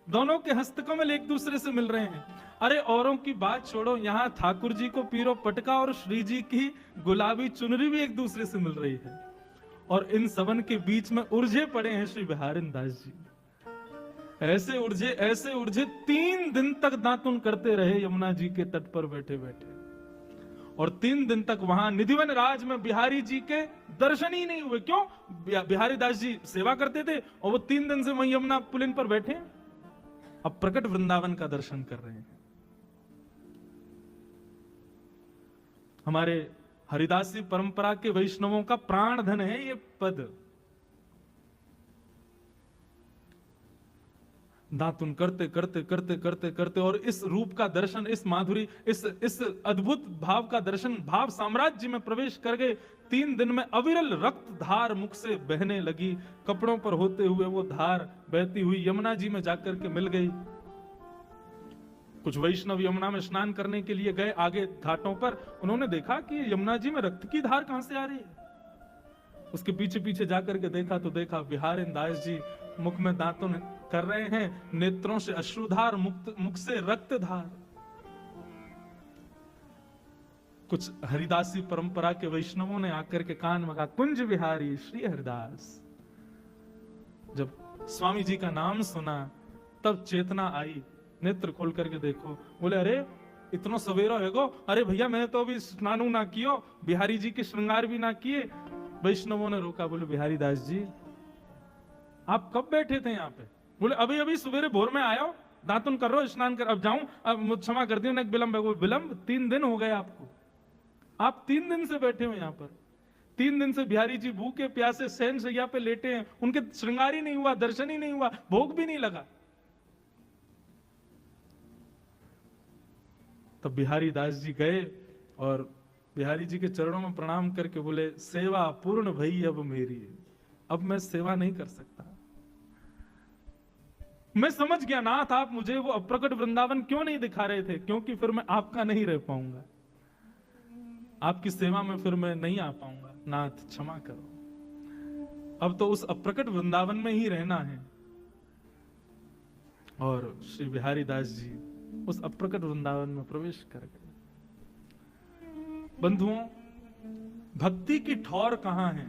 S1: दोनों के हस्तकमल एक दूसरे से मिल रहे हैं। अरे औरों की बात छोड़ो, यहां ठाकुर जी को पीरो पटका और श्री जी की गुलाबी चुनरी भी एक दूसरे से मिल रही है। और इन सबन के बीच में उलझे पड़े हैं श्री बिहारी दास जी। ऐसे उलझे 3 दिन तक दातुन करते रहे यमुना जी के तट पर बैठे बैठे। और 3 दिन तक वहां निधिवन राज में बिहारी जी के दर्शन ही नहीं हुए। क्यों? बिहारी दास जी सेवा करते थे और वो 3 दिन से वहीं यमुना पुलिन पर बैठे हैं। अब प्रकट वृंदावन का दर्शन कर रहे हैं। हमारे हरिदासी परंपरा के वैष्णवों का प्राण धन है ये पद। दातुन करते करते करते करते करते और इस रूप का दर्शन, इस माधुरी, इस अद्भुत भाव का दर्शन, भाव साम्राज्य में प्रवेश कर गए। 3 दिन में अविरल रक्त धार मुख से बहने लगी। कपड़ों पर होते हुए वो धार बहती हुई यमुना जी में जाकर के मिल गई। कुछ वैष्णव यमुना में स्नान करने के लिए गए आगे घाटों पर। उन्होंने देखा कि यमुना जी में रक्त की धार कहां से आ रही है। उसके पीछे पीछे जाकर के देखा तो देखा बिहारी दास जी मुख में दातुन कर रहे हैं, नेत्रों से अश्रुधार, मुख से रक्त धार। कुछ हरिदासी परंपरा के वैष्णवों ने आकर के कान में कहा, कुंज बिहारी श्री हरिदास। जब स्वामी जी का नाम सुना तब चेतना आई। नेत्र खोल करके देखो, बोले अरे इतना सवेरा है गो। अरे भैया मैं तो अभी स्नान ना कियो, बिहारी जी के श्रृंगार भी ना किए। वैष्णवों ने रोका, बोले बिहारी दास जी आप कब बैठे थे यहाँ पे? बोले अभी अभी सवेरे भोर में आयो, दातुन कर रो, स्नान कर, अब जाऊं, अब क्षमा कर दियो ना, विलंब है। विलंब 3 दिन हो गए आपको, आप 3 दिन से बैठे हो यहाँ पर। 3 दिन से बिहारी जी भूखे प्यासे शयन शैया पे लेटे हैं। उनके श्रृंगार ही नहीं हुआ, दर्शन ही नहीं हुआ, भोग भी नहीं लगा। तब बिहारी दास जी गए और बिहारी जी के चरणों में प्रणाम करके बोले, सेवा पूर्ण भई अब मेरी, अब मैं सेवा नहीं कर सकता। मैं समझ गया नाथ, आप मुझे वो अप्रकट वृंदावन क्यों नहीं दिखा रहे थे, क्योंकि फिर मैं आपका नहीं रह पाऊंगा, आपकी सेवा में फिर मैं नहीं आ पाऊंगा। नाथ क्षमा करो, अब तो उस अप्रकट वृंदावन में ही रहना है। और श्री बिहारी दास जी उस अप्रकट वृंदावन में प्रवेश कर गए। बंधुओं, भक्ति की ठौर कहां है?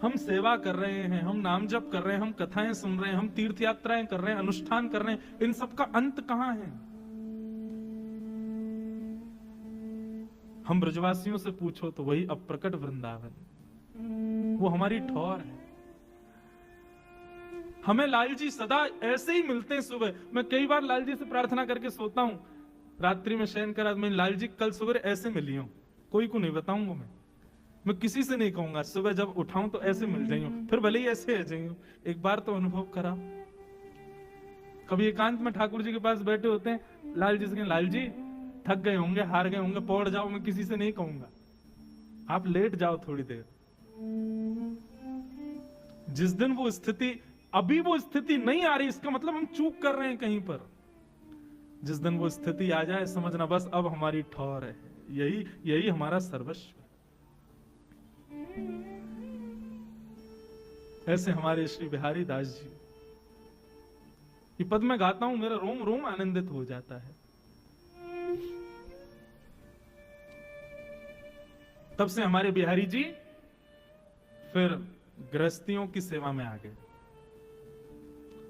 S1: हम सेवा कर रहे हैं, हम नाम जप कर रहे हैं, हम कथाएं सुन रहे हैं, हम तीर्थ यात्राएं कर रहे हैं, अनुष्ठान कर रहे हैं, इन सब का अंत कहां है? हम ब्रजवासियों से पूछो तो वही अप्रकट वृंदावन, वो हमारी ठौर है। हमें लाल जी सदा ऐसे ही मिलते हैं। सुबह मैं कई बार लाल जी से प्रार्थना करके सोता हूं, रात्रि में शयन करा, मैं लाल जी कल सुबह ऐसे मिली हूं, कोई को नहीं बताऊंगा, मैं किसी से नहीं कहूंगा। सुबह जब उठाऊं तो ऐसे मिल जाइयो, फिर भले ही ऐसे आ जाइयो। एक बार तो अनुभव करा, कभी एकांत में ठाकुर जी के पास बैठे होते हैं, लाल जी से कहें, लाल जी थक गए होंगे, हार गए होंगे, पौड़ जाओ, मैं किसी से नहीं कहूंगा, आप लेट जाओ थोड़ी देर। जिस दिन वो स्थिति, अभी वो स्थिति नहीं आ रही, इसका मतलब हम चूक कर रहे हैं कहीं पर। जिस दिन वो स्थिति आ जाए, समझना बस अब हमारी ठौर है, यही हमारा सर्वस्व। ऐसे हमारे श्री बिहारी दास जी, ये पद मैं गाता हूं, मेरा रोम रोम आनंदित हो जाता है। तब से हमारे बिहारी जी फिर गृहस्थियों की सेवा में आ गए,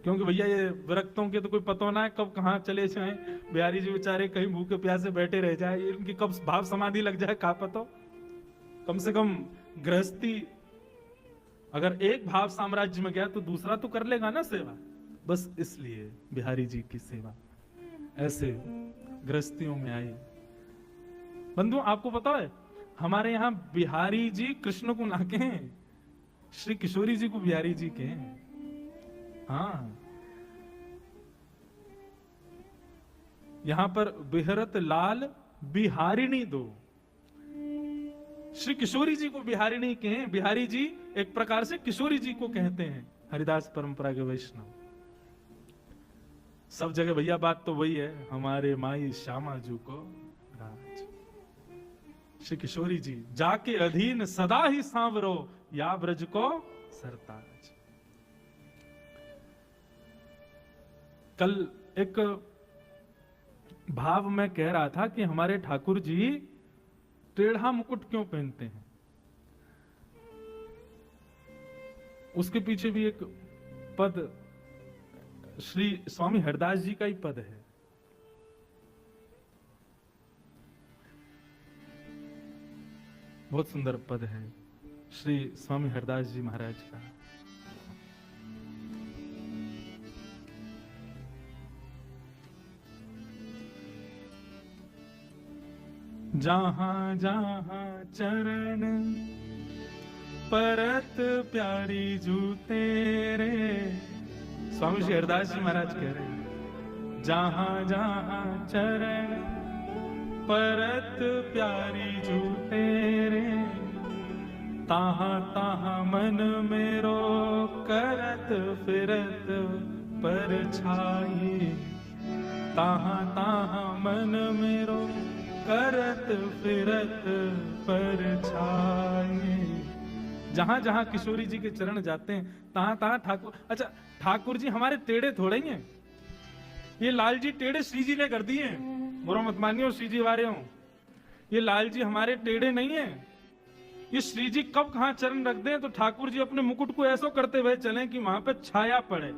S1: क्योंकि भैया ये विरक्तों के तो कोई पता ना है कब कहां चले जाएं। बिहारी जी बेचारे कहीं भूखे प्यासे बैठे रह जाए, इनकी कब भाव समाधि लग जाए कहा पता। कम से कम गृहस्थी अगर एक भाव साम्राज्य में गया तो दूसरा तो कर लेगा ना सेवा। बस इसलिए बिहारी जी की सेवा ऐसे गृहस्थियों में आई। बंधु आपको पता है, हमारे यहाँ बिहारी जी कृष्ण को ना के हैं, श्री किशोरी जी को बिहारी जी के हैं। हाँ, यहां पर बिहरत लाल बिहारिणी दो, श्री किशोरी जी को बिहारिणी के हैं। बिहारी जी एक प्रकार से किशोरी जी को कहते हैं। हरिदास परंपरा के वैष्णव, सब जगह भैया बात तो वही है, हमारे माई श्यामा जू को राज। श्री किशोरी जी, जाके अधीन सदा ही सांवरो, या ब्रज को सरताज। कल एक भाव में कह रहा था कि हमारे ठाकुर जी टेढ़ा मुकुट क्यों पहनते हैं, उसके पीछे भी एक पद श्री स्वामी हरदास जी का ही पद है। बहुत सुंदर पद है श्री स्वामी हरदास जी महाराज का। जहां जहां चरण परत प्यारी जू तेरे, स्वामी श्री हरदास जी महाराज कह रहे हैं, जहां जहां चरण परत प्यारी जू तेरे, ताहां ताहां मन मेरो करत फिरत परछाई, ताहां ताहां मन मेरो करत फिरत परछाई। जहां जहां किशोरी जी के चरण जाते हैं तहां तहां ठाकुर, अच्छा ठाकुर जी हमारे टेढ़े थोड़े ही हैं, ये लाल जी टेढ़े श्री जी ने कर दिए हैं, बुरा मत मानियो श्री जी वाले हो, ये लाल जी हमारे टेढ़े नहीं है। ये श्री जी कब कहां चरण रख दें तो ठाकुर जी अपने मुकुट को ऐसा करते हुए चलें कि वहां पे छाया पड़े,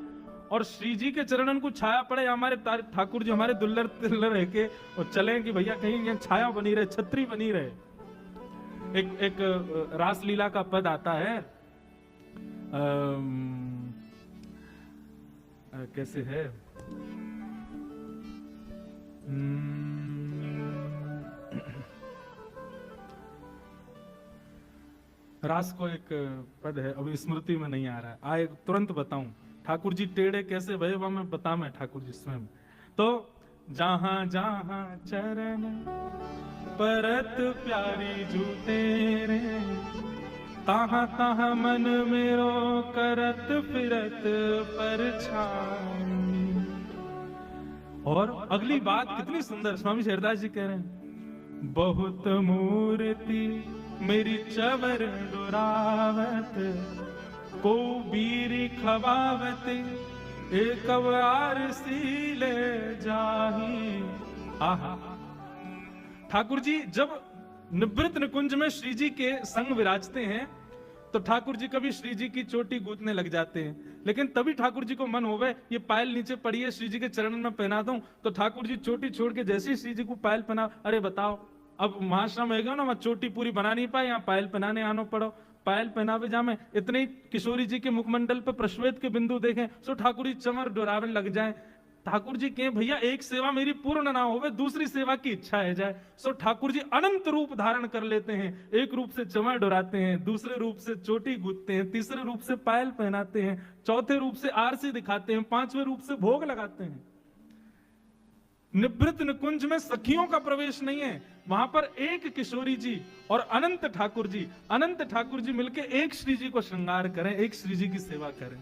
S1: और श्री जी के चरणन को छाया पड़े, हमारे ठाकुर जी हमारे दुल्लर तिल्लर रह के और चलें कि भैया कहीं यहाँ छाया बनी रहे, छतरी बनी रहे। एक रासलीला का पद आता है, कैसे है, रास को एक पद है, अभी स्मृति में नहीं आ रहा है, आए तुरंत बताऊं। ठाकुर जी टेढ़े कैसे भय वह मैं बता, मैं ठाकुर जी स्वयं। तो जहां जहां चरण परत प्यारी जू तेरे, ताहां ताहां मन मेरो करत फिरत परछाई। और अगली बात कितनी सुंदर, स्वामी हरदास जी कह रहे हैं, बहुत मूर्ति मेरी चवर डुरावत, को बीरी खवावत एक आरसी ले जाही। आहा, ठाकुर जी जब निवृत्त निकुंज में श्री जी के संग विराजते हैं तो ठाकुर जी कभी श्री जी की चोटी गूंथने लग जाते हैं, लेकिन तभी ठाकुर जी को मन होवे ये पायल नीचे पड़ी है श्री जी के चरण में पहना दूं, तो ठाकुर जी चोटी छोड़ के जैसे ही श्री जी को पायल पहना, अरे बताओ अब महाश्रम है ना, वहां चोटी पूरी बना नहीं पाए, यहाँ पायल पहनाने आनो पड़ो, पायल पहनावे जामे, इतने ही किशोरी जी के मुखमंडल पे प्रश्वेत के बिंदु देखें सो ठाकुर जी चमर डोरावन लग जाए। ठाकुर जी कहें भैया एक सेवा मेरी पूर्ण ना होवे, दूसरी सेवा की इच्छा है जाए, सो ठाकुर जी अनंत रूप धारण कर लेते हैं। एक रूप से चमर डोराते हैं, दूसरे रूप से चोटी गूंथते हैं, तीसरे रूप से पायल पहनाते हैं, चौथे रूप से आरसी दिखाते हैं, पांचवें रूप से भोग लगाते हैं। निवृत्त निकुंज में सखियों का प्रवेश नहीं है, वहां पर एक किशोरी जी और अनंत ठाकुर जी मिलके एक श्री जी को श्रृंगार करें, एक श्री जी की सेवा करें।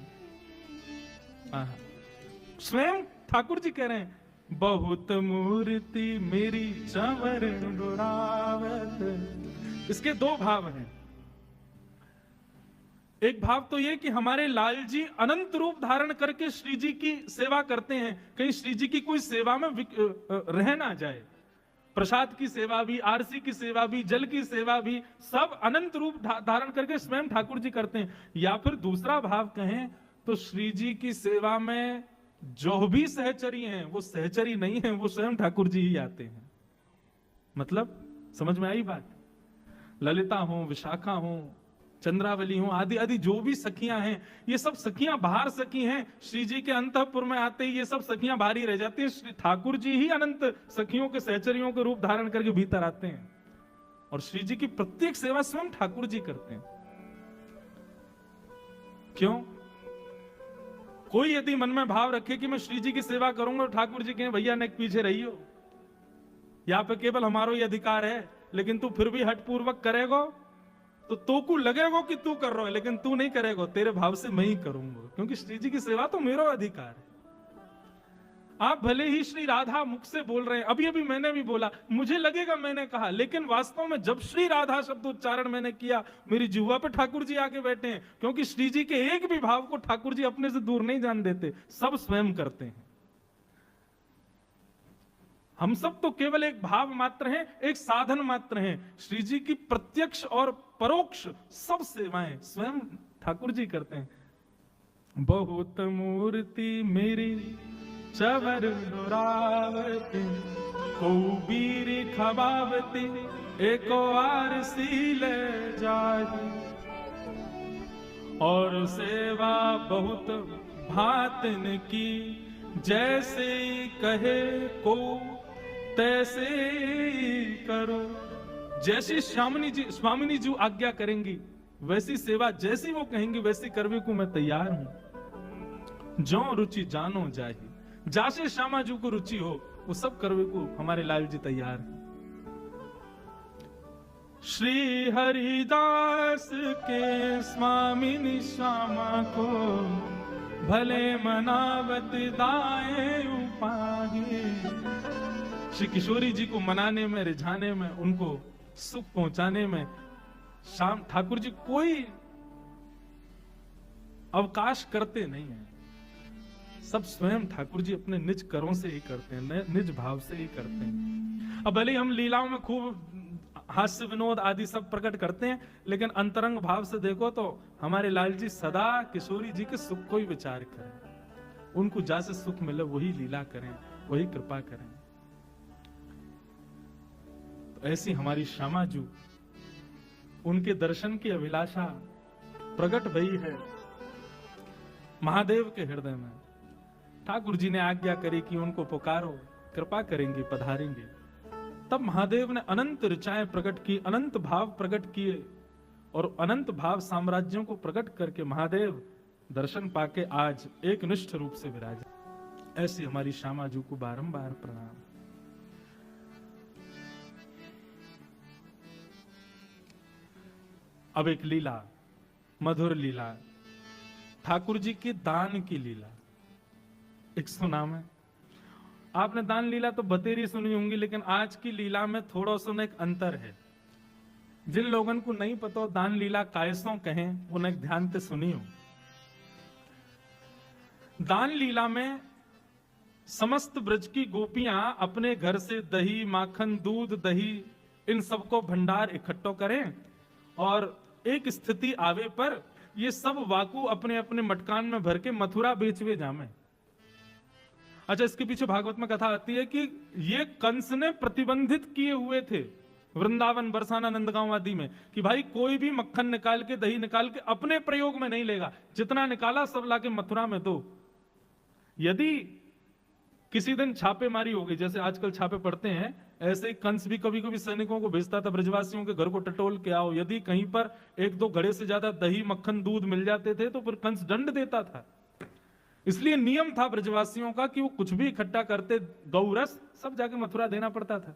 S1: स्वयं ठाकुर जी कह रहे हैं, बहुत मूर्ति मेरी चवर डुरावत। इसके दो भाव हैं, एक भाव तो ये कि हमारे लाल जी अनंत रूप धारण करके श्री जी की सेवा करते हैं, कहीं श्री जी की कोई सेवा में रह ना जाए। प्रसाद की सेवा भी, आरसी की सेवा भी, जल की सेवा भी, सब अनंत रूप धारण करके स्वयं ठाकुर जी करते हैं। या फिर दूसरा भाव कहें तो श्री जी की सेवा में जो भी सहचरी हैं वो सहचरी नहीं है, वो स्वयं ठाकुर जी ही आते हैं। मतलब समझ में आई बात? ललिता हो, विशाखा हो, चंद्रावली हो, आदि आदि जो भी सखियां हैं, ये सब सखियां बाहर सखी हैं, श्री जी के अंतःपुर में आते ही ये सब सखियां बाहर ही रह जाती हैं। श्री ठाकुर जी ही अनंत सखियों के सहचरियों के रूप धारण करके भीतर आते हैं, और श्री जी की प्रत्येक सेवा स्वयं ठाकुर जी करते हैं। क्यों? कोई यदि मन में भाव रखे कि मैं श्री जी की सेवा करूंगा, ठाकुर जी कहें भैया नेक पीछे रही हो, यहाँ पे केवल हमारा ही अधिकार है, लेकिन तू फिर भी हठपूर्वक करेगो तो तोकू लगेगा कि तू कर रहा है, लेकिन तू नहीं करेगा, तेरे भाव से मैं ही करूंगा, क्योंकि श्री जी की सेवा तो मेरा अधिकार है। आप भले ही श्री राधा मुख से बोल रहे हैं, अभी अभी मैंने भी बोला, मुझे लगेगा मैंने कहा, लेकिन वास्तव में जब श्री राधा शब्द उच्चारण मैंने किया, मेरी जिह्वा पे ठाकुर जी आके बैठे हैं, क्योंकि श्री जी के एक भी भाव को ठाकुर जी अपने से दूर नहीं जान देते, सब स्वयं करते हैं। हम सब तो केवल एक भाव मात्र हैं, एक साधन मात्र हैं। श्री जी की प्रत्यक्ष और परोक्ष सब सेवाएं स्वयं ठाकुर जी करते हैं। बहुत मूर्ति मेरी चवर दुरावती, कौबीर खबावती, एको आर सीले जाही, और सेवा बहुत भातन की, जैसे कहे को तैसे करो। जैसी स्वामिनी जी आज्ञा करेंगी, वैसी सेवा जैसी वो कहेंगी वैसी करने को मैं तैयार हूं। जो रुचि जानो जाही, जैसे श्यामा जी को रुचि हो वो सब करने को हमारे लाल जी तैयार हैं। श्री हरिदास के स्वामिनी श्यामा को, भले मनावत दाए उपाही। श्री किशोरी जी को मनाने में, रिझाने में, उनको सुख पहुंचाने में श्याम ठाकुर जी कोई अवकाश करते नहीं है। सब स्वयं ठाकुर जी अपने निज करों से ही करते हैं, निज भाव से ही करते हैं। अब भले हम लीलाओं में खूब हास्य विनोद आदि सब प्रकट करते हैं, लेकिन अंतरंग भाव से देखो तो हमारे लाल जी सदा किशोरी जी के सुख को ही विचार करें, उनको जैसे सुख मिले वही लीला करें, वही कृपा करें। तो ऐसी हमारी श्यामा जी, उनके दर्शन की अभिलाषा प्रकट भई है महादेव के हृदय में। ठाकुर जी ने आज्ञा करी कि उनको पुकारो, कृपा करेंगे, पधारेंगे। तब महादेव ने अनंत ऋचाएं प्रकट की, अनंत भाव प्रकट किए, और अनंत भाव साम्राज्यों को प्रकट करके महादेव दर्शन पाके आज एक निष्ठ रूप से विराजे। ऐसी हमारी श्यामा जी को बारंबार प्रणाम। अब एक लीला, मधुर लीला, ठाकुर जी की दान की लीला एक सुनाम है। आपने दान लीला तो बतेरी सुनी होंगी, लेकिन आज की लीला में थोड़ा सा एक अंतर है। जिन लोगों को नहीं पता दान लीला कायसों कहें, उन्हें ध्यान से सुनियो। दान लीला में समस्त ब्रज की गोपियां अपने घर से दही, माखन, दूध, दही, इन सबको भंडार इकट्ठो करें, और एक स्थिति आवे पर ये सब वाकू अपने अपने मटकान में भर के मथुरा बेचवे जामे। अच्छा, इसके पीछे भागवत में कथा आती है कि ये कंस ने प्रतिबंधित किए हुए थे वृंदावन, बरसाना, नंदगांव आदि में, कि भाई कोई भी मक्खन निकाल के, दही निकाल के अपने प्रयोग में नहीं लेगा, जितना निकाला सब लाके मथुरा में दो। यदि किसी दिन छापेमारी हो गई, जैसे आजकल छापे पड़ते हैं, ऐसे ही कंस भी कभी कभी सैनिकों को भेजता था ब्रजवासियों के घर को टटोल के आओ। यदि कहीं पर एक दो घड़े से ज्यादा दही, मक्खन, दूध मिल जाते थे तो फिर कंस दंड देता था। इसलिए नियम था ब्रजवासियों का कि वो कुछ भी इकट्ठा करते, गौरस सब जाके मथुरा देना पड़ता था।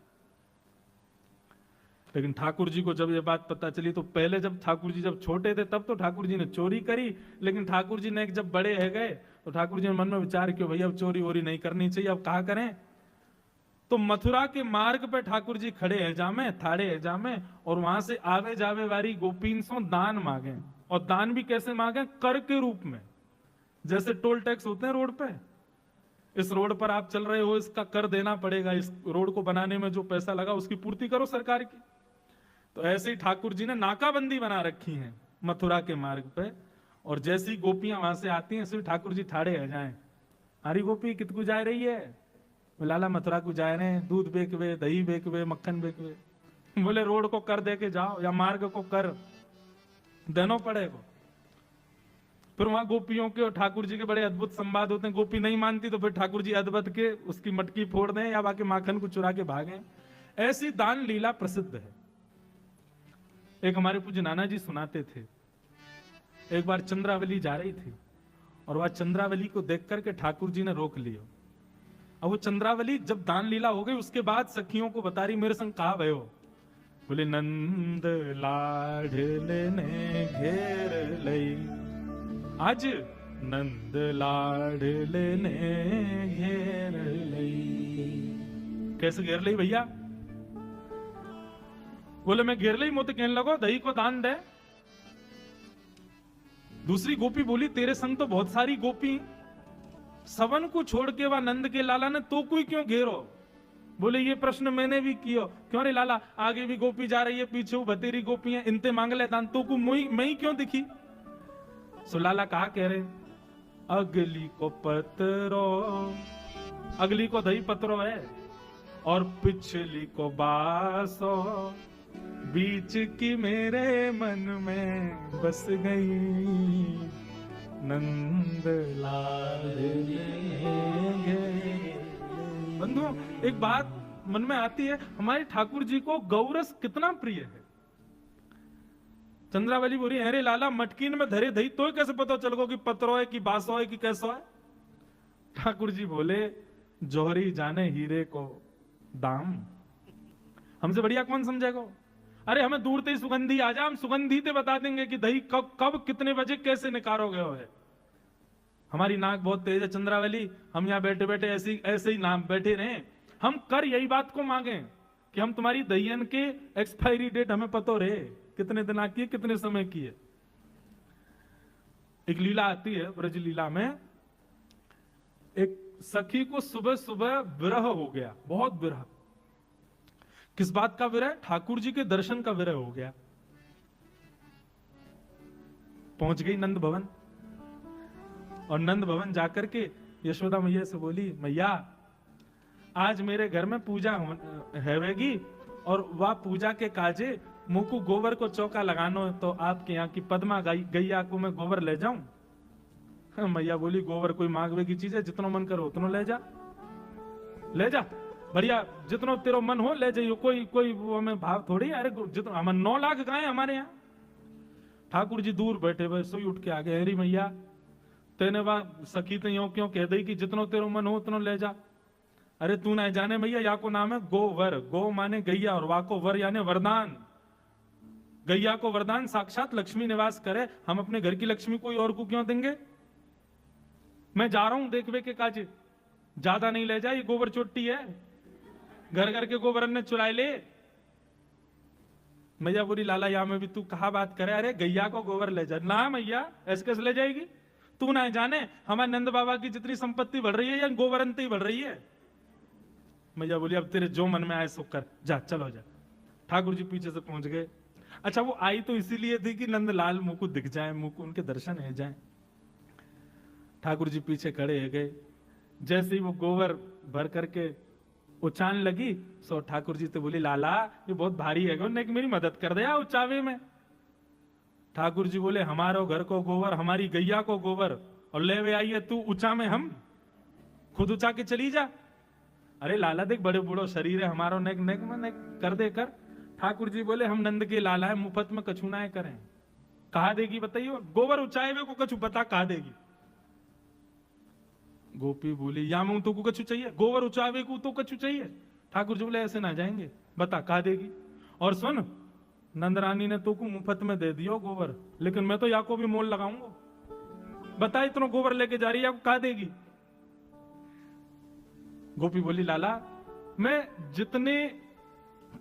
S1: लेकिन ठाकुर जी को जब ये बात पता चली, तो पहले जब ठाकुर जी जब छोटे थे तब तो ठाकुर जी ने चोरी करी, लेकिन ठाकुर जी ने जब बड़े है गए तो ठाकुर जी ने मन में विचार किया, भैया अब चोरी वोरी नहीं करनी चाहिए, अब कहा करें। तो मथुरा के मार्ग पे ठाकुर जी खड़े है जामे, थाड़े है जामे, और वहां से आवे जावे वाली गोपीन सो दान मांगे। और दान भी कैसे मांगे? कर के रूप में। जैसे टोल टैक्स होते हैं रोड पे, इस रोड पर आप चल रहे हो, इसका कर देना पड़ेगा, इस रोड को बनाने में जो पैसा लगा उसकी पूर्ति करो सरकार की। तो ऐसे ही ठाकुर जी ने नाकाबंदी बना रखी है मथुरा के मार्ग पे, और जैसी गोपियां वहां से आती हैं, सिर्फ ठाकुर जी ठाड़े आ जाए, हरी गोपी कितकू जा रही है? लाला मथुरा को जा रहे हैं, दूध बेचवे, दही बेचवे, मक्खन बेचवे। बोले रोड को कर दे के जाओ, या मार्ग को कर देना पड़ेगा। फिर वहां गोपियों के और ठाकुर जी के बड़े अद्भुत संवाद होते हैं। गोपी नहीं मानती तो फिर ठाकुर जी अद्भुत के उसकी मटकी फोड़ दें, या बाकी माखन को चुरा के भागें। ऐसी दान लीला प्रसिद्ध है। एक हमारे पूज्य नाना जी सुनाते थे, एक बार चंद्रावली जा रही थी, और वह चंद्रावली को देख करके ठाकुर जी ने रोक लिया। अब वो चंद्रावली जब दान लीला हो गई, उसके बाद सखियों को बता रही, मेरे संग कहा भयो, बोले नंद लाडले ने घेर लई, आज नंद लाडले ने घेर लई। कैसे घेर लई भैया? बोले मैं घेर लई मोते कहने लगो दही को दान दे। दूसरी गोपी बोली तेरे संग तो बहुत सारी गोपी, सवन को छोड़ के वह नंद के लाला ने तो कोई क्यों घेरो? बोले ये प्रश्न मैंने भी किया, क्यों रे लाला, आगे भी गोपी जा रही है, पीछे बतेरी गोपी है, इनते मांग ले दान, तो को मैं ही क्यों दिखी? सो लाला कहा कह रहे, अगली को पत्रो, अगली को दही पत्रो है और पिछली को बासो, बीच की मेरे मन में बस गई नंद लाडले। बंधुओं एक बात मन में आती है, हमारे ठाकुर जी को गौरस कितना प्रिय है। चंद्रावली बोली अरे लाला मटकीन में धरे दही तो कैसे पता चल गो कि पत्रो है कि बासो है कि कैसो है? ठाकुर जी बोले जौहरी जाने हीरे को दाम, हमसे बढ़िया कौन समझेगा? अरे हमें दूर से सुगंधी आ जा, हम सुगंधी ते बता देंगे कि दही कब कितने बजे कैसे निकारोगे हो है। हमारी नाक बहुत तेज है चंद्रावली, हम यहाँ बैठे बैठे ऐसे ही नाम बैठे रहे, हम कर यही बात को मांगे कि हम तुम्हारी दहियन के एक्सपायरी डेट हमें पता रहे, कितने दिन की है, कितने समय की है। एक लीला आती है ब्रज लीला में, एक सखी को सुबह सुबह विरह हो गया, बहुत विरह। किस बात का विरह? ठाकुर जी के दर्शन का विरह हो गया। पहुंच गई नंद भवन, और नंद भवन जाकर के यशोदा मैया से बोली मैया आज मेरे घर में पूजा हैवेगी, और वह पूजा के काजे मुकु गोबर को चौका लगानो, तो आपके यहाँ की पद्मा गैया को मैं गोबर ले जाऊं? मैया बोली गोबर कोई मांगवे की चीज है, जितना मन करो उतना ले जा, ले जा, बढ़िया जितना तेरो मन हो ले जाइयो, कोई वो हमें भाव थोड़ी। अरे जितना हम 9 लाख गाय हमारे यहाँ। ठाकुर जी दूर बैठे हुए सोई उठ के आ गए, अरे मैया तेने वह सखी तो यो क्यों कह दी कि जितना तेरो मन हो उतना ले जा? अरे तू ना जाने भैया, या को नाम है गोवर, गो माने गैया और वा को वर यानी वरदान। गैया को वरदान साक्षात लक्ष्मी निवास करे, हम अपने घर की लक्ष्मी कोई और को क्यों देंगे? मैं जा रहा हूं देखवे के काजे, ज्यादा नहीं ले जा, ये गोबर चोटी है, घर घर के गोबर ने चुराए ले। मैया बोली लाला या में भी तू कहा बात करे, अरे गैया को गोबर ले जा ना मैया, ऐसे कैसे ले जाएगी? तू ना जाने हमारे नंद बाबा की जितनी संपत्ति बढ़ रही है या गोवरंती ही बढ़ रही है। मैया बोली अब तेरे जो मन में आए सो कर, जा चलो जा। ठाकुर जी पीछे से पहुंच गए। अच्छा वो आई तो इसीलिए थी कि नंदलाल मुंह को दिख जाए, मुंह को उनके दर्शन हो जाए। ठाकुर जी पीछे खड़े हो गए, जैसे ही वो गोबर भर करके उचान लगी, सो ठाकुर जी तो बोली लाला ये बहुत भारी है, उन्हें मेरी मदद कर दिया उचावे में। ठाकुर जी बोले हमारो घर को गोबर, हमारी गैया को गोबर, और ले वे आई है तू ऊंचा में, हम खुद ऊंचा के चली जा। अरे लाला देख बड़े बूढ़ो शरीर है हमारो, नेक नेक में नेक कर दे कर। ठाकुर जी बोले हम नंद के लाला है, मुफ्त में कछु ना करें। कहा देगी बताइए? गोबर ऊंचाए हुए को कछु बता कहा देगी? गोपी बोली या मैं तो को कछु चाहिए, गोबर ऊंचावे को तो कछु चाहिए। ठाकुर जी बोले ऐसे ना जाएंगे, बता कहा देगी? और सुन नंदरानी ने तो को मुफ्त में दे दियो गोबर, लेकिन मैं तो या को भी मोल लगाऊंगा, बता इतना गोबर लेके जा रही है, कहा देगी? गोपी बोली लाला मैं जितने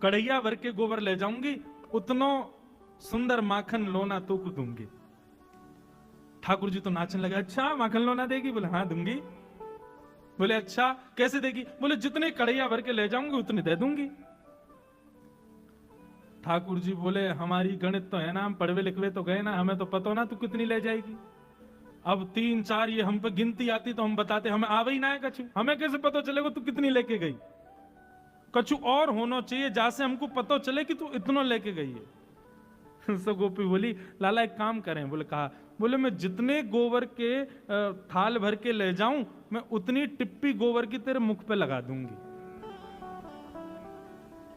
S1: कढ़ैया भर के गोबर ले जाऊंगी उतना सुंदर माखन लोना तो को दूंगी। ठाकुर जी तो नाचने लगे, अच्छा माखन लोना देगी? बोले हाँ दूंगी। बोले अच्छा कैसे देगी? बोले जितने कढ़ैया भर के ले जाऊंगी उतने दे दूंगी। ठाकुर जी बोले हमारी गणित तो है ना, हम पढ़वे लिखवे तो गए ना, हमें तो पता ना तू कितनी ले जाएगी। अब 3 4 ये हम पे गिनती आती तो हम बताते, हमें आवे ही ना है कछु, हमें कैसे पता चलेगा तू कितनी लेके गई? कछु और होना चाहिए जैसे हमको पता चले कि तू इतना लेके गई है। सो गोपी बोली लाला एक काम करें। बोले कहा? बोले मैं जितने गोबर के थाल भर के ले जाऊं मैं उतनी टिप्पी गोबर की तेरे मुख पे लगा दूंगी।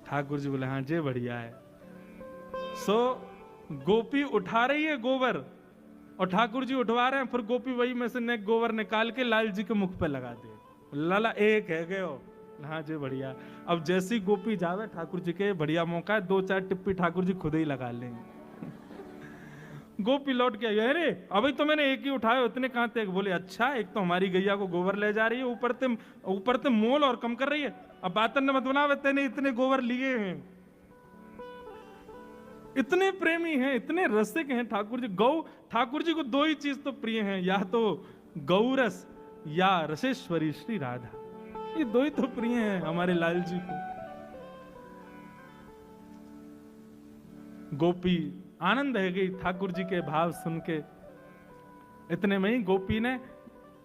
S1: ठाकुर जी बोले हाँ जे बढ़िया है। सो गोपी उठा रही है गोबर और ठाकुर जी उठवा रहे हैं, फिर गोपी वही में से गोबर निकाल के लाल जी के मुख पे लगा दे। लाला एक है गयो, हाँ जी बढ़िया। अब जैसी गोपी जावे ठाकुर जी के बढ़िया मौका है, 2-4 टिप्पी ठाकुर जी खुद ही लगा लेंगे। गोपी लौट के आई, अरे अभी तो मैंने एक ही उठाया, इतने कहां थे? बोले अच्छा, एक तो हमारी गैया को गोबर ले जा रही है, ऊपर ते मोल और कम कर रही है। अब बातन ने मत बनावे, तेने इतने गोबर लिए हैं। इतने प्रेमी हैं, इतने रसिक हैं ठाकुर जी। ठाकुर जी को दो ही चीज तो प्रिय हैं, या तो गौरस या रसेश्वरी श्री राधा। ये दो ही तो प्रिय हैं हमारे लाल जी को। गोपी आनंद है गई ठाकुर जी के भाव सुन के। इतने में ही गोपी ने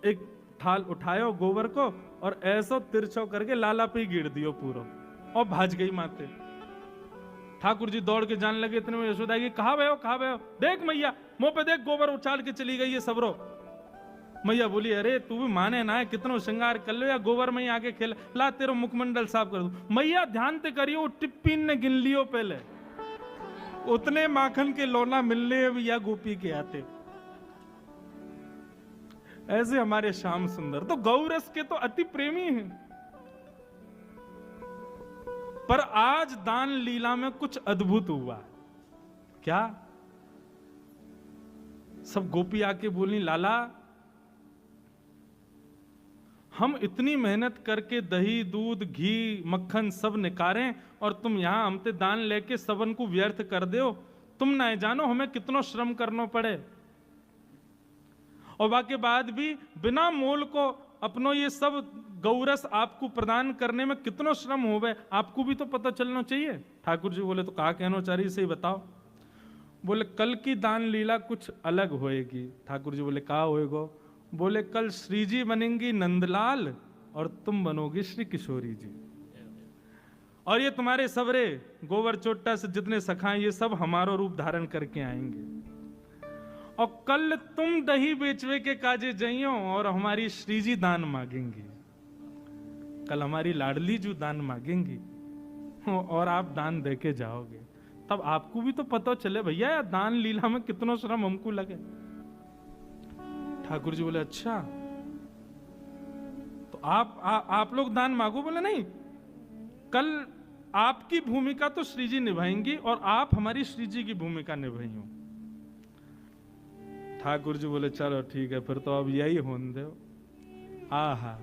S1: एक थाल उठायो गोबर को और ऐसो तिरछो करके लाला पे गिर दियो पूरा, और भाज गई माते। ठाकुर जी दौड़ के जाने लगे। इतने में यशोदा की, कहा भयो देख मैया, मुंह पे देख, गोबर उछाल के चली गई है सबरो। मैया बोली, अरे तू भी माने ना है, कितनो श्रृंगार कर लो या गोबर में ही आगे खेल, ला तेरो मुखमंडल साफ कर दू। मैया ध्यान ते करियो, टिप्पी ने गिन लियो पहले, उतने माखन के लोना मिलने भी या गोपी के आते। ऐसे हमारे श्याम सुंदर तो गौरस के तो अति प्रेमी हैं। पर आज दान लीला में कुछ अद्भुत हुआ। क्या? सब गोपी आके बोली, लाला हम इतनी मेहनत करके दही दूध घी मक्खन सब निकारें और तुम यहां हमसे दान लेके सबन को व्यर्थ कर दो। तुम ना जानो हमें कितनो श्रम करना पड़े, और बाकी बाद भी बिना मोल को अपनो ये सब गौरस आपको प्रदान करने में कितनो श्रम होवे, आपको भी तो पता चलना चाहिए। ठाकुर जी बोले, तो कहा कहना चाह रही, से बताओ। बोले, कल की दान लीला कुछ अलग होएगी। ठाकुर जी बोले, कहा होएगो? बोले, कल श्री जी बनेंगी नंदलाल और तुम बनोगे श्री किशोरी जी, और ये तुम्हारे सबरे गोबर चोट्टा से जितने सखाएं ये सब हमारो रूप धारण करके आएंगे, और कल तुम दही बेचवे के काजे जइयो और हमारी श्री जी दान मांगेंगी। कल हमारी लाडली जी दान मांगेंगी और आप दान देके जाओगे, तब आपको भी तो पता चले भैया यार दान लीला में कितना श्रम हमको लगे। ठाकुर जी बोले, अच्छा तो आप लोग दान मांगो। बोले, नहीं, कल आपकी भूमिका तो श्री जी निभाएंगी और आप हमारी श्री जी की भूमिका निभाइयो। ठाकुर जी बोले, चलो ठीक है, फिर तो अब यही होने दो। आहा,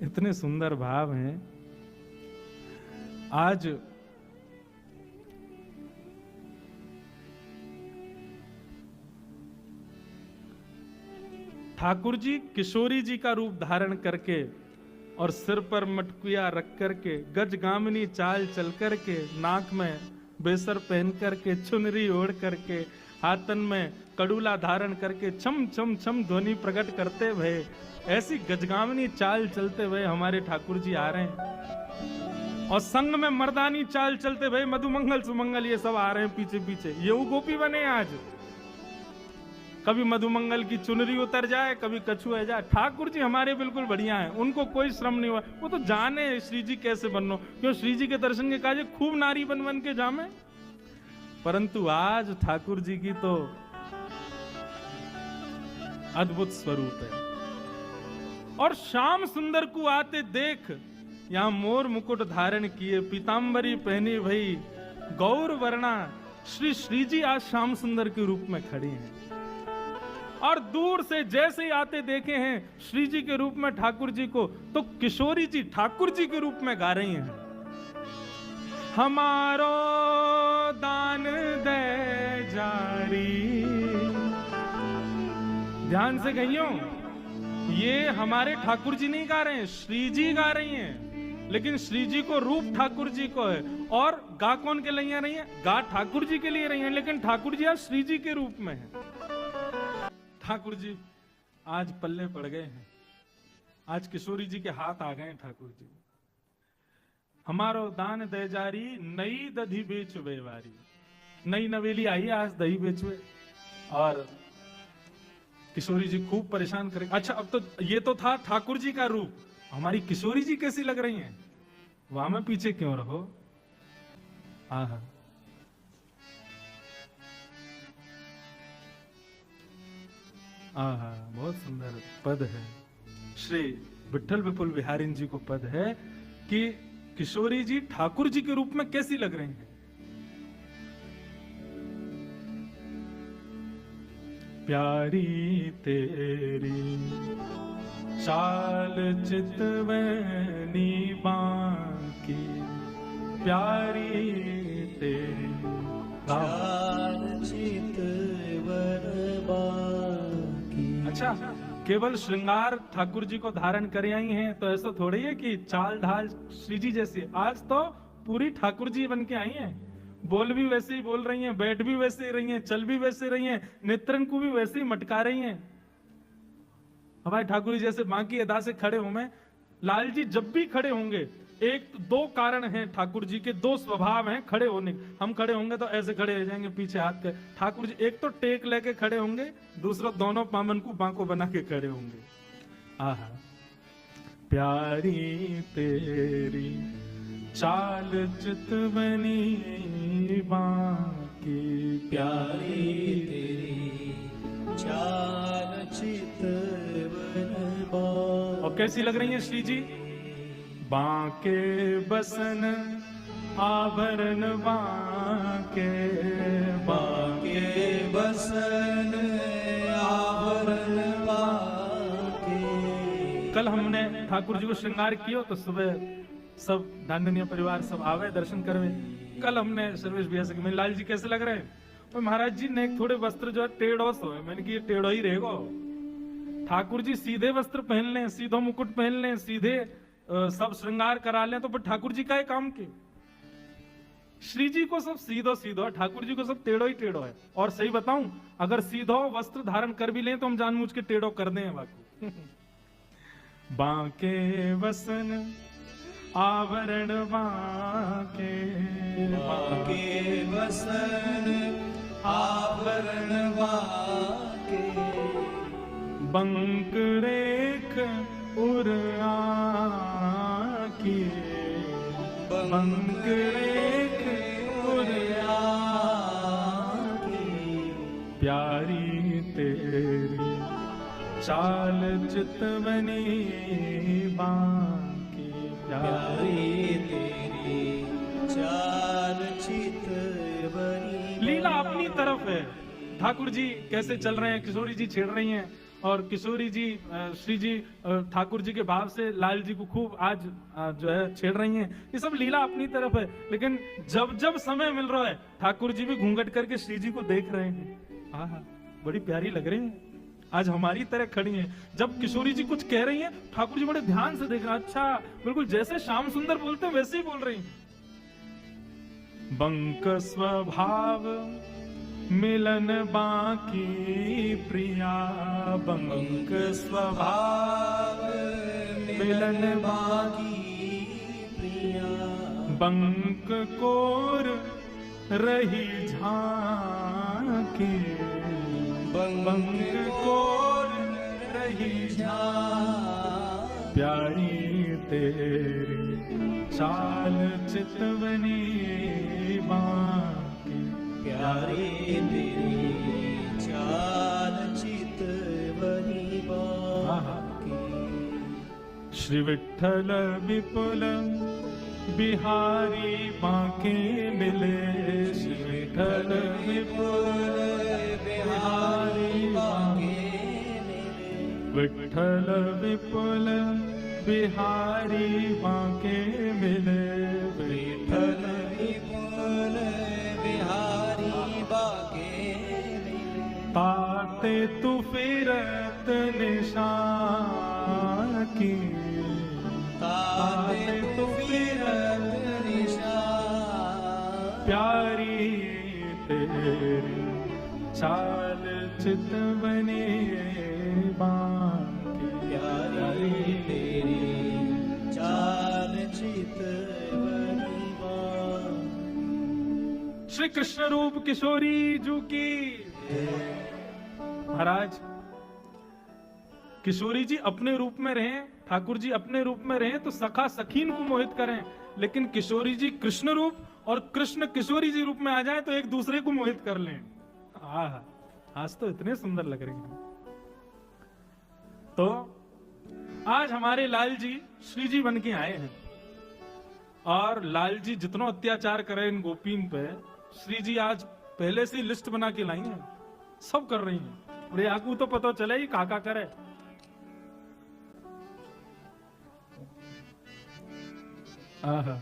S1: इतने सुंदर भाव हैं। आज ठाकुर जी किशोरी जी का रूप धारण करके और सिर पर मटकुया रख करके, गजगामिनी चाल चल करके, नाक में बेसर पहन करके, चुनरी ओढ़ करके, हाथन में कड़ूला धारण करके छम छम छम ध्वनि प्रकट करते हुए, ऐसी गजगामिनी चाल चलते हुए हमारे ठाकुर जी आ रहे हैं। और संग में मर्दानी चाल चलते हुए मधुमंगल सुमंगल ये सब आ रहे हैं पीछे पीछे। ये वो गोपी बने आज। कभी मधुमंगल की चुनरी उतर जाए, कभी कछुआ जाए। ठाकुर जी हमारे बिल्कुल बढ़िया हैं, उनको कोई श्रम नहीं हुआ। वो तो जाने श्री जी कैसे बननो, क्यों श्री जी के दर्शन के काजे खूब नारी बन बन के जामे। परंतु आज ठाकुर जी की तो अद्भुत स्वरूप है। और श्याम सुंदर को आते देख, यहां मोर मुकुट धारण किए, पीतांबरी पहनी भई गौर वर्णा, श्री श्री जी आज श्याम सुंदर के रूप में खड़ी हैं। और दूर से जैसे ही आते देखे हैं श्री जी के रूप में ठाकुर जी को, तो किशोरी जी ठाकुर जी के रूप में गा रही हैं, हमारो दान दे जारी। ध्यान से कहियो, ये हमारे ठाकुर जी नहीं गा रहे हैं, श्री जी गा रही हैं। लेकिन श्री जी को रूप ठाकुर जी को है, और गा कौन के लिए रही है? गा ठाकुर जी के लिए रही है, लेकिन ठाकुर जी आज श्री जी के रूप में है। ठाकुर जी आज पल्ले पड़ गए हैं, आज किशोरी जी के हाथ आ गए हैं ठाकुर जी। हमारो दान दे जारी, नई दधी बेचवे वारी। नई नवेली आई आज दही बेचवे, और किशोरी जी खूब परेशान करेंगे। अच्छा, अब तो ये तो था ठाकुर जी का रूप, हमारी किशोरी जी कैसी लग रही हैं? वहां में पीछे क्यों रहो? आहा, आहा, बहुत सुंदर पद है। श्री विठल विपुल बिहारी जी को पद है कि किशोरी जी ठाकुर जी के रूप में कैसी लग रही हैं। प्यारी तेरी चाल चितवनी बाकी, प्यारी तेरी चाल चितवन बाकी। अच्छा, केवल श्रृंगार ठाकुर जी को धारण कर आई हैं तो ऐसा थोड़ी है कि चाल ढाल श्री जी जैसी। आज तो पूरी ठाकुर जी बन के आई हैं, बोल भी वैसे ही बोल रही हैं, बैठ भी वैसे ही रही हैं, चल भी वैसे रही हैं, नेत्रन को भी वैसे ही मटका रही हैं। हमारे ठाकुर जी जैसे बाकी अदा से खड़े हो में, लाल जी जब भी खड़े होंगे, एक दो कारण हैं ठाकुर जी के, दो स्वभाव हैं खड़े होने। हम खड़े होंगे तो ऐसे खड़े हो जाएंगे पीछे हाथ के। ठाकुर जी एक तो टेक लेके खड़े होंगे, दूसरा दोनों पामन को बांको बना के खड़े होंगे। आहा, प्यारी तेरी चाल चितवनी बाकी, प्यारी तेरी चाल चितवन बाकी। और कैसी लग रही है श्री जी? बांके बसन आभरण बांके, बांके बसन आभरण बांके। कल हमने ठाकुर जी को श्रृंगार किया तो सुबह सब डांडनिया परिवार सब आवे दर्शन करवे। कल हमने सर्वेश भैया से मैंने, लाल जी कैसे लग रहे हैं? तो महाराज जी ने थोड़े वस्त्र जो है टेढ़ो सो है। मैंने कि ये टेढ़ो ही रहेगा। ठाकुर जी सीधे वस्त्र पहन लें, सीधो मुकुट पहन लें, सीधे सब श्रृंगार करा लें तो फिर ठाकुर जी का है काम के। श्री जी को सब सीधो सीधो है, ठाकुर जी को सब टेढ़ो ही टेढ़ो है। और सही बताऊं, अगर सीधो वस्त्र धारण कर भी लें तो हम जानबूझ के टेढ़ो कर दें बाकी। बांके वसन आवरण बांके, बांके वसन आवरण बांके। बंक रेख उर आकी, बंक रेख उर आकी। प्यारी तेरी चाल चितवनी बाकी, प्यारी तेरी चाल चितवनी। लीला अपनी तरफ है। ठाकुर जी कैसे चल रहे हैं, किशोरी जी छेड़ रही हैं, और किशोरी जी श्री जी ठाकुर जी के भाव से लाल जी को खूब आज जो है छेड़ रही हैं। ये सब लीला अपनी तरफ है। लेकिन जब जब समय मिल रहा है ठाकुर जी भी घूंघट करके श्री जी को देख रहे हैं। हाँ, बड़ी प्यारी लग रही हैं, आज हमारी तरह खड़ी हैं। जब किशोरी जी कुछ कह रही हैं, ठाकुर जी बड़े ध्यान से देख रहे हैं। अच्छा, बिल्कुल जैसे श्याम सुंदर बोलते हैं वैसे ही बोल रही हैं। बंक स्वभाव मिलन बाकी प्रिया, बंक स्वभाव मिलन बाकी प्रिया। बंक कोर रही झांकी, बंक कोर रही झांकी। प्यारी तेरी चाल चितवनी बाकी, प्यारी तेरी चाल चितवनी बाकी। श्री विठ्ठल विपुल बिहारी बांके मिले, श्री विठ्ठल विपुल बिहारी बांके मिले। विठ्ठल विपुल बिहारी बांके मिले, विठ्ठल विपुल बिहारी बांके मिले। ताते तू फिरत निशान की, ताते तू फिरत निशान। प्यारी तेरी चाल चितवनी बांकी, प्यारी तेरी चाल चितवनी बांकी। श्री कृष्ण रूप किशोरी जू की। महाराज किशोरी जी अपने रूप में रहें, ठाकुर जी अपने रूप में रहें तो सखा सखीन को मोहित करें। लेकिन किशोरी जी कृष्ण रूप और कृष्ण किशोरी जी रूप में आ जाए तो एक दूसरे को मोहित कर लें। आज तो इतने सुंदर लग रही हैं। तो आज हमारे लाल जी श्री जी बन के आए हैं और लाल जी जितना अत्याचार करे इन गोपीन पे, श्री जी आज पहले से लिस्ट बना के लाई है, सब कर रही हैं। अरे आगू तो पता चले ही काका करे। आहा,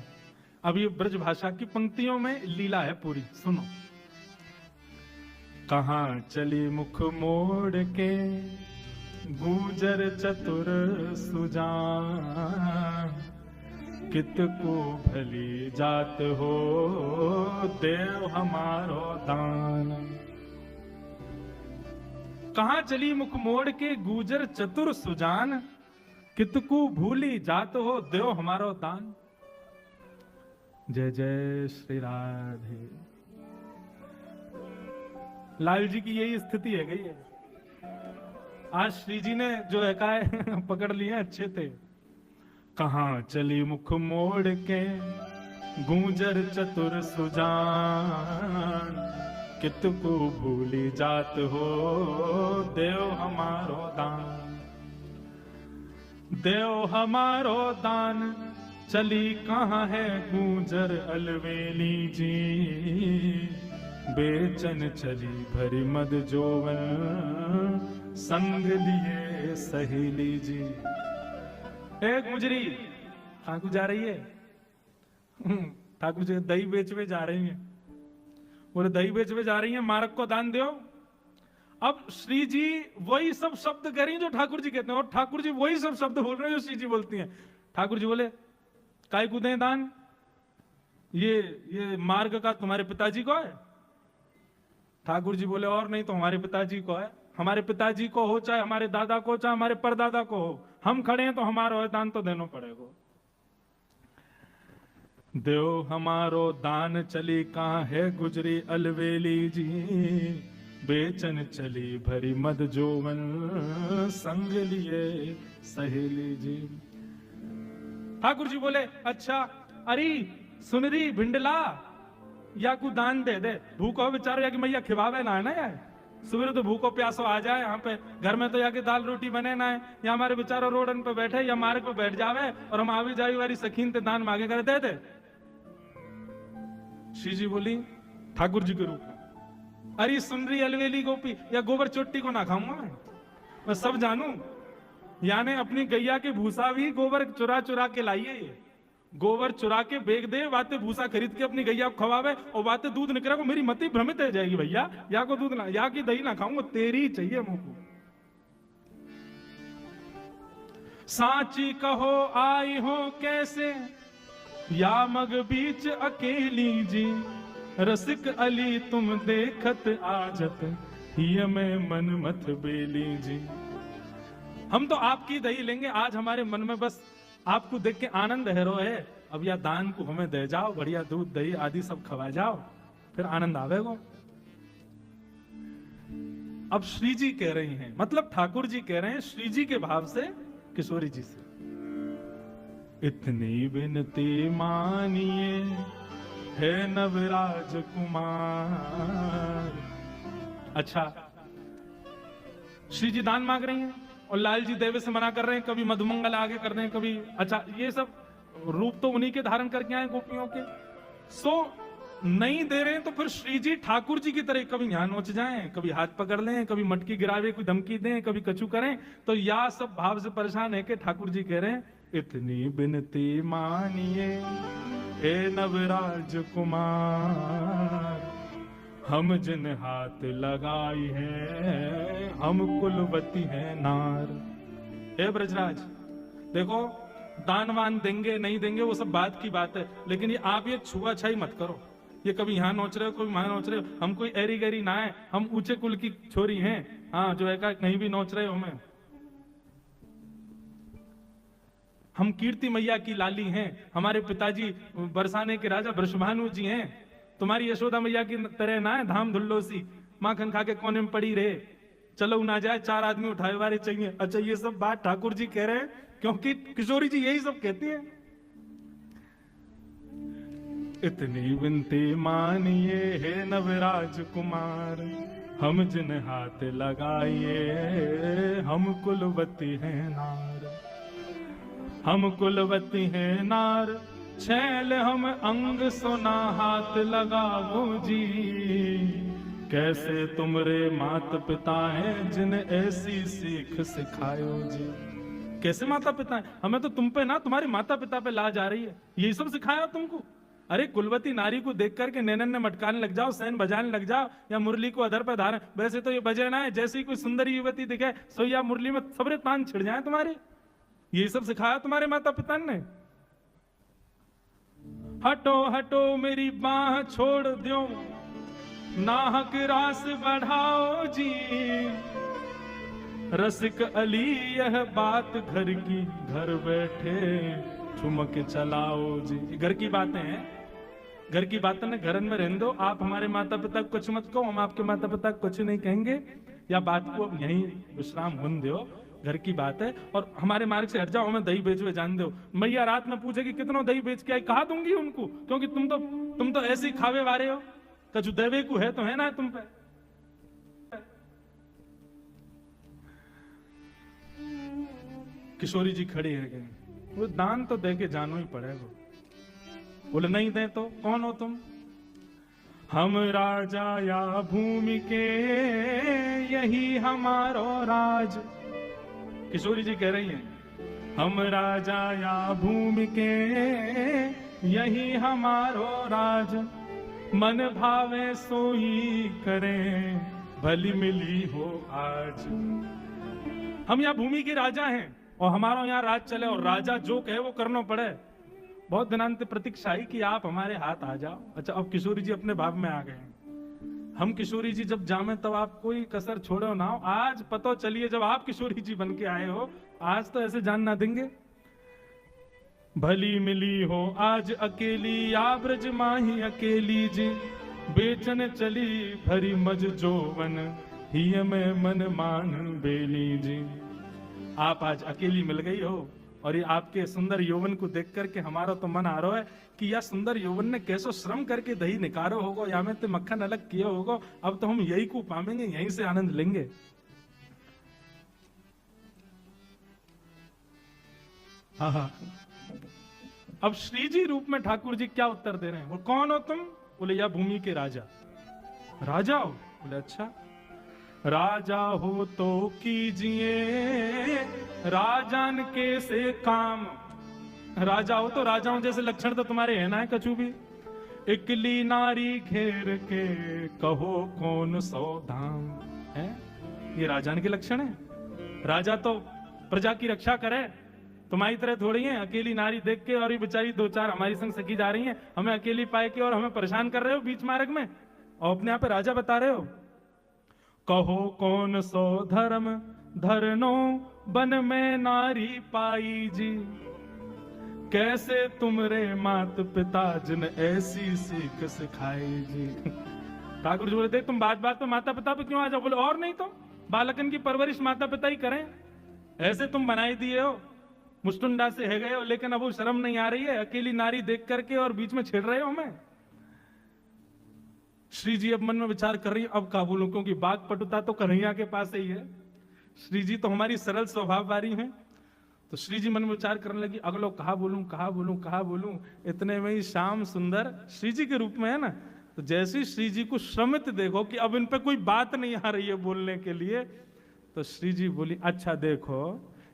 S1: अब ये ब्रज भाषा की पंक्तियों में लीला है पूरी, सुनो। कहां चली मुख मोड़ के गुजर चतुर सुजान, कित को भली जात हो देव हमारो दान। कहां चली मुख मोड़ के गुजर चतुर सुजान, कित को भूली जात हो देव हमारो दान। जय जय श्री राधे। लाल जी की यही स्थिति है गई है। आज श्री जी ने जो है कहा पकड़ लिए अच्छे थे। कहां चली मुख मोड़ के गूंजर चतुर सुजान, कित को भूली जात हो देव हमारो दान। देव हमारो दान चली कहां है गूंजर अलवेली जी, बेचन चली भरी मद जोवन, संग लिए सहेली जी। ए गुजरी कहां को जा रही है? ठाकुर जी दही बेचवे जा रही है। बोले दही बेचवे जा रही है, मार्ग को दान दो। अब श्री जी वही सब शब्द कह रही जो ठाकुर जी कहते हैं, और ठाकुर जी वही सब शब्द बोल रहे हैं जो श्री जी बोलती हैं। ठाकुर जी बोले काय को दें दान? ये मार्ग का तुम्हारे पिताजी को है। ठाकुर जी बोले और नहीं तो हमारे पिताजी को है। हमारे पिताजी को हो, चाहे हमारे दादा को, चाहे हमारे परदादा को हो, हम खड़े हैं तो हमारा दान तो देना पड़ेगा। देव हमारो दान चली कहां है गुजरी अलवेली जी, बेचन चली भरी मद जोवन, संग लिए सहेली जी। ठाकुर जी बोले अच्छा अरे सुनरी भिंडला या को दान दे दे। भूखो बेचारो या कि मैया खिवावे ना है ना यार, सुबह तो भूखो प्यासो आ जाए यहाँ पे, घर में तो या कि दाल रोटी बने ना है, या हमारे बेचारो रोडन पे बैठे या मार्ग पे बैठ जावे और हम आवी जावी वाली सखीन ते दान मांगे कर दे दे। श्री जी बोली ठाकुर जी के रूप में, अरे सुनरी अलवेली गोपी या गोबर चोटी को ना खाऊंगा मैं सब जानू। यानी अपनी गैया के भूसा भी गोबर चुरा चुरा के लाइए, गोबर चुरा के बेच दे, बातें भूसा खरीद के अपनी गैया को खवावे और बातें दूध निकले को मेरी मति भ्रमित हो जाएगी। भैया या को दूध ना, या की दही ना खाऊंगा, तेरी चाहिए मुंह को। साची कहो आई हो कैसे या मग बीच अकेली जी, रसिक अली तुम देखत आजत ये में मन मत बेली जी। हम तो आपकी दही लेंगे, आज हमारे मन में बस आपको देख के आनंद है रो है। अब या दान को हमें दे जाओ, बढ़िया दूध दही आदि सब खवा जाओ, फिर आनंद आवेगा। अब श्री जी कह रही हैं, मतलब ठाकुर जी कह रहे हैं श्री जी के भाव से किशोरी जी से, इतनी विनती मानिए है नवराज कुमार। अच्छा श्री जी दान मांग रही हैं और लाल जी देवे से मना कर रहे हैं, कभी मधुमंगल आगे कर रहे हैं, कभी अच्छा ये सब रूप तो उन्हीं के धारण करके आए गोपियों के। सो नहीं दे रहे हैं तो फिर श्री जी ठाकुर जी की तरह कभी यहाँ नोच जाएं, कभी हाथ पकड़ लें, कभी मटकी गिरावे, कोई धमकी दें, कभी कछु करें। तो या सब भाव से परेशान है कि ठाकुर जी कह रहे हैं इतनी बिनती मानिए हे नवराज कुमार, हम जिन हाथ लगाई है हम कुलवती है नार। हे ब्रजराज देखो, दान वान देंगे नहीं देंगे वो सब बात की बात है, लेकिन ये आप ये छुआछाई मत करो। ये कभी यहाँ नोच रहे हो, कभी वहां नोच रहे हो, हम कोई एरी गैरी ना है, हम ऊंचे कुल की छोरी हैं। हाँ जो है कहीं भी नोच रहे हो हमें, हम कीर्ति मैया की लाली हैं, हमारे पिताजी बरसाने के राजा वृषभानु जी हैं, तुम्हारी यशोदा मैया की तरह ना है धाम धुल्लो सी माखन खा के कोने में पड़ी रहे, चलो ना जाए चार आदमी उठाए वाले चाहिए। अच्छा ये सब बात ठाकुर जी कह रहे हैं क्योंकि किशोरी जी यही सब कहती है। इतनी विनती मानिए हे नवराज कुमार, हम जिन हाथ लगाइए हम कुलवती हैं नार। हम कुलवती हैं नार, छैल हम अंग सोना हाथ लगाओ जी। कैसे तुमरे माता पिता हैं जिन ऐसी सीख सिखायो जी। कैसे माता पिता हैं? हमें तो तुम पे ना तुम्हारे माता पिता पे लाज आ रही है, यही सब सिखाया तुमको। अरे कुलवती नारी को देख करके नैनन ने मटकाने लग जाओ, सैन बजाने लग जाओ, या मुरली को अधर पर धारण। वैसे तो ये बजे ना है, जैसी कोई सुंदर युवती दिखे सोया मुरली में सबरे तान छिड़ जाए तुम्हारे। यही सब सिखाया तुम्हारे माता पिता ने। हटो हटो मेरी बाह छोड़ दो, नाहक रास बढ़ाओ जी। रसिक अली यह बात घर की, घर बैठे ठुमक चलाओ जी। घर की बातें हैं, घर की बातें ने घरन में रहने दो। आप हमारे माता पिता को कुछ मत कहो, हम आपके माता पिता को कुछ नहीं कहेंगे, या बात को यहीं विश्राम होने दो। घर की बात है, और हमारे मार्ग से हट जाओ, हमें दही बेचवे जान दो। मैया रात में पूछेगी कितनों दही बेच के आई, कहा दूंगी उनको, क्योंकि तुम तो ऐसे ही खावे वारे हो। कछु देवे को है तो है ना तुम पे। किशोरी जी खड़े है गए, वो दान तो दे के जानो ही पड़ेगा। बोले नहीं दे तो कौन हो तुम? हम राजा या भूमि के, यही हमारो राज। किशोरी जी कह रही हैं हम राजा या भूमि के, यही हमारो राज। मन भावे सोई करें, भली मिली हो आज। हम यहाँ भूमि के राजा हैं और हमारा यहाँ राज चले, और राजा जो कहे वो करना पड़े। बहुत दिनांत प्रतीक्षा ही कि आप हमारे हाथ आ जाओ। अच्छा, अब किशोरी जी अपने भाव में आ गए हैं। हम किशोरी जी जब जामे तब आप कोई कसर छोड़ो ना। आज पता चलिए जब आप किशोरी जी बन के आए हो, आज तो ऐसे जान ना देंगे। भली मिली हो आज अकेली, या ब्रज माही अकेली जी। बेचन चली भरी मज जोवन, हिय में मन मान बेली जी। आप आज अकेली मिल गई हो, और ये आपके सुंदर यौवन को देख करके हमारा तो मन आ रहा है कि यह सुंदर यौवन ने कैसो श्रम करके दही निकारो होगा, या में तो मक्खन अलग किया होगा। अब तो हम यही को पावेंगे, यहीं से आनंद लेंगे। हाँ हाँ। अब श्री जी रूप में ठाकुर जी क्या उत्तर दे रहे हैं? वो कौन हो तुम? बोले या भूमि के राजा। राजा हो? बोले अच्छा। राजा हो तो कीजिए राजान के से काम। राजा हो तो राजाओं जैसे लक्षण तो तुम्हारे है ना है कछु भी। इकली नारी घेर के कहो कौन सौ धाम है, ये राजान के लक्षण है। राजा तो प्रजा की रक्षा करे, तुम्हारी तरह थोड़ी है अकेली नारी देख के, और ये बेचारी दो चार हमारी संग सखी जा रही हैं, हमें अकेली पाए के और हमें परेशान कर रहे हो बीच मार्ग में, और अपने आप पे राजा बता रहे हो। कहो कौन सो धर्म धरनो बन में नारी पाई जी। कैसे तुमरे मात पिता जिन ऐसी सीख सिखाई जी। ठाकुर जी बोले देख तुम बात बात पे माता पिता पे क्यों आ जाओ। बोले और नहीं तो बालकन की परवरिश माता पिता ही करें। ऐसे तुम बनाई दिए हो, मुस्टुंडा से है गए हो, लेकिन अब वो शर्म नहीं आ रही है अकेली नारी देख करके और बीच में छेड़ रहे हो हमें। श्री जी अब मन में विचार कर रही है अब का बोलूं, क्योंकि बाघ पटुता तो कन्हैया के पास ही है। श्री जी तो हमारी सरल स्वभाव वाली हैं। तो श्री जी मन में विचार करने लगी अगलो कहा बोलूं कहा बोलूं कहा बोलूं। इतने में ही श्याम सुंदर श्री जी के रूप में है ना, तो जैसे श्री जी को श्रमित देखो कि अब इन पे कोई बात नहीं आ रही है बोलने के लिए, तो श्री जी बोली अच्छा देखो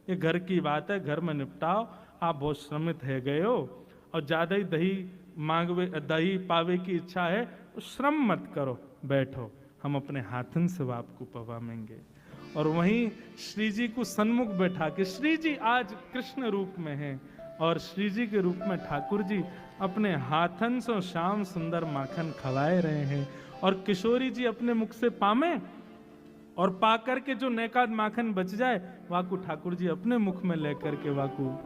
S1: ये घर की बात है, घर में निपटाओ। आप बहुत श्रमित है गए हो और ज्यादा ही दही पावे की इच्छा है, तो श्रम मत करो, बैठो, हम अपने हाथन से आपको पवामेंगे। और वहीं श्री जी को सन्मुख बैठा के, श्री जी आज कृष्ण रूप में हैं और श्री जी के रूप में ठाकुर जी अपने हाथन से श्याम सुंदर माखन खवाए रहे हैं, और किशोरी जी अपने मुख से पामे और पाकर के जो नेकाद माखन बच जाए वाकू ठाकुर जी अपने मुख में लेकर के वाकू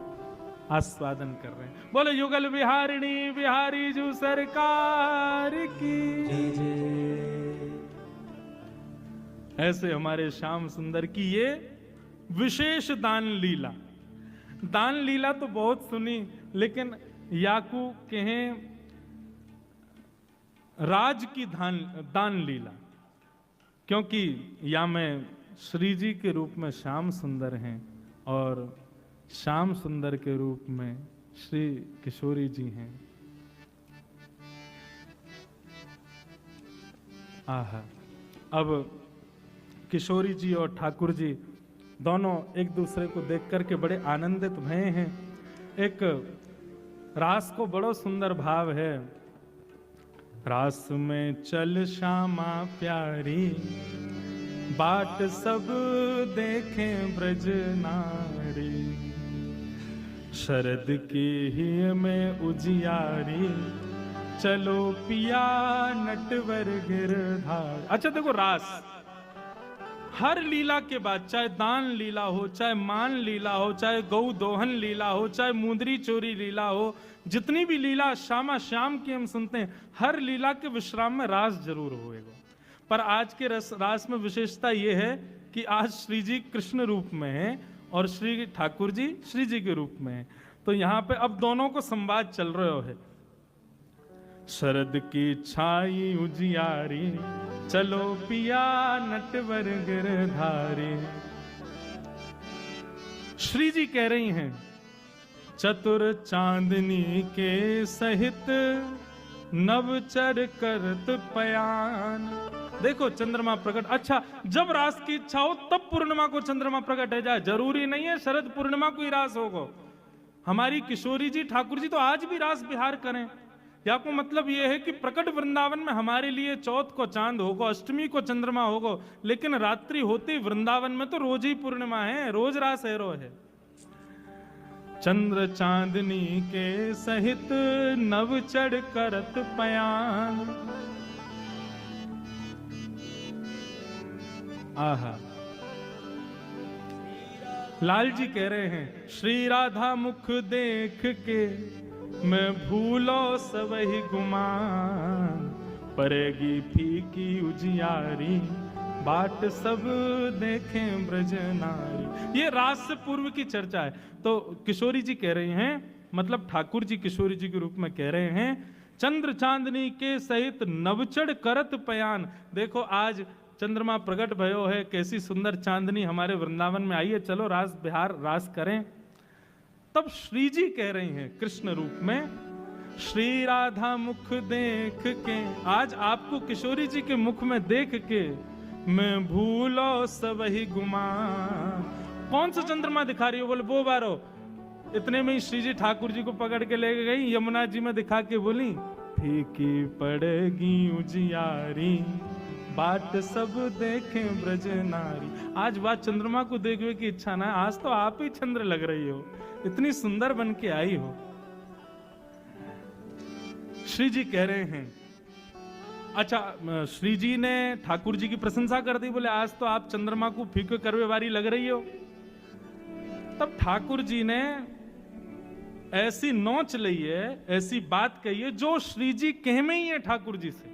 S1: आस्वादन कर रहे हैं। बोले युगल बिहारिणी बिहारी जू सरकार की जय। ऐसे हमारे श्याम सुंदर की ये विशेष दान लीला। दान लीला तो बहुत सुनी, लेकिन याकू कहें राज की दान लीला, क्योंकि या में श्री जी के रूप में श्याम सुंदर हैं और श्याम सुंदर के रूप में श्री किशोरी जी हैं। आहा, अब किशोरी जी और ठाकुर जी दोनों एक दूसरे को देख करके बड़े आनंदित भये हैं। एक रास को बड़ो सुंदर भाव है। रास में चल श्यामा प्यारी, बाट सब देखें ब्रज नारी। शरद की ही में उजियारी, चलो पिया नटवर गिरधार। अच्छा देखो, रास हर लीला के बाद, चाहे दान लीला हो, चाहे मान लीला हो, चाहे गौ दोहन लीला हो, चाहे मुंदरी चोरी लीला हो, जितनी भी लीला श्यामा श्याम की हम सुनते हैं, हर लीला के विश्राम में रास जरूर होएगा। पर आज के रास में विशेषता यह है कि आज श्री जी कृष्ण रूप में हैं और श्री ठाकुर जी श्री जी के रूप में हैं। तो यहाँ पे अब दोनों को संवाद चल रहे है। शरद की छाई उजियारी, चलो पिया नटवर गिरधारी। श्री जी कह रही हैं, चतुर चांदनी के सहित नवचर करत पयान। देखो चंद्रमा प्रकट, अच्छा जब रास की इच्छा हो तब पूर्णिमा को चंद्रमा प्रकट है जाए, जरूरी नहीं है शरद पूर्णिमा को ही रास होगा। हमारी किशोरी जी ठाकुर जी तो आज भी रास विहार करें। या को मतलब यह है कि प्रकट वृंदावन में हमारे लिए चौथ को चांद होगा, अष्टमी को चंद्रमा होगा, लेकिन रात्रि होती वृंदावन में तो रोज ही पूर्णिमा है, रोज रास है, रो है। चंद्र चांदनी के सहित नव चढ़ करत पयान। आहा, लाल जी कह रहे हैं, श्री राधा मुख देख के मैं भूलो सबही गुमान। परेगी फीकी उजियारी, बाट सब देखें ब्रज नारी। ये रास से पूर्व की चर्चा है। तो किशोरी जी कह रही हैं, मतलब ठाकुर जी किशोरी जी के रूप में कह रहे हैं, चंद्र चांदनी के सहित नवचढ़ करत पयान। देखो आज चंद्रमा प्रकट भयो है, कैसी सुंदर चांदनी हमारे वृंदावन में आई है, चलो रास बिहार रास करें। तब श्री जी कह रही हैं कृष्ण रूप में, श्री राधा मुख देख के, आज आपको किशोरी जी के मुख में देख के मैं भूलो सबही गुमान। कौन सा चंद्रमा दिखा रही हो? बोले वो बारो। इतने में ही श्री जी ठाकुर जी को पकड़ के ले गई, यमुना जी में दिखा के बोली, फीकी पड़ेगी उजियारी, बाट सब देखें ब्रज नारी। आज बात चंद्रमा को देखने की इच्छा ना, आज तो आप ही चंद्र लग रही हो, इतनी सुंदर बन के आई हो। श्री जी कह रहे हैं, अच्छा श्री जी ने ठाकुर जी की प्रशंसा कर दी, बोले आज तो आप चंद्रमा को फीके करवे वारी लग रही हो। तब ठाकुर जी ने ऐसी नोच ली है, ऐसी बात कही है जो श्री जी कह में ही है ठाकुर जी से।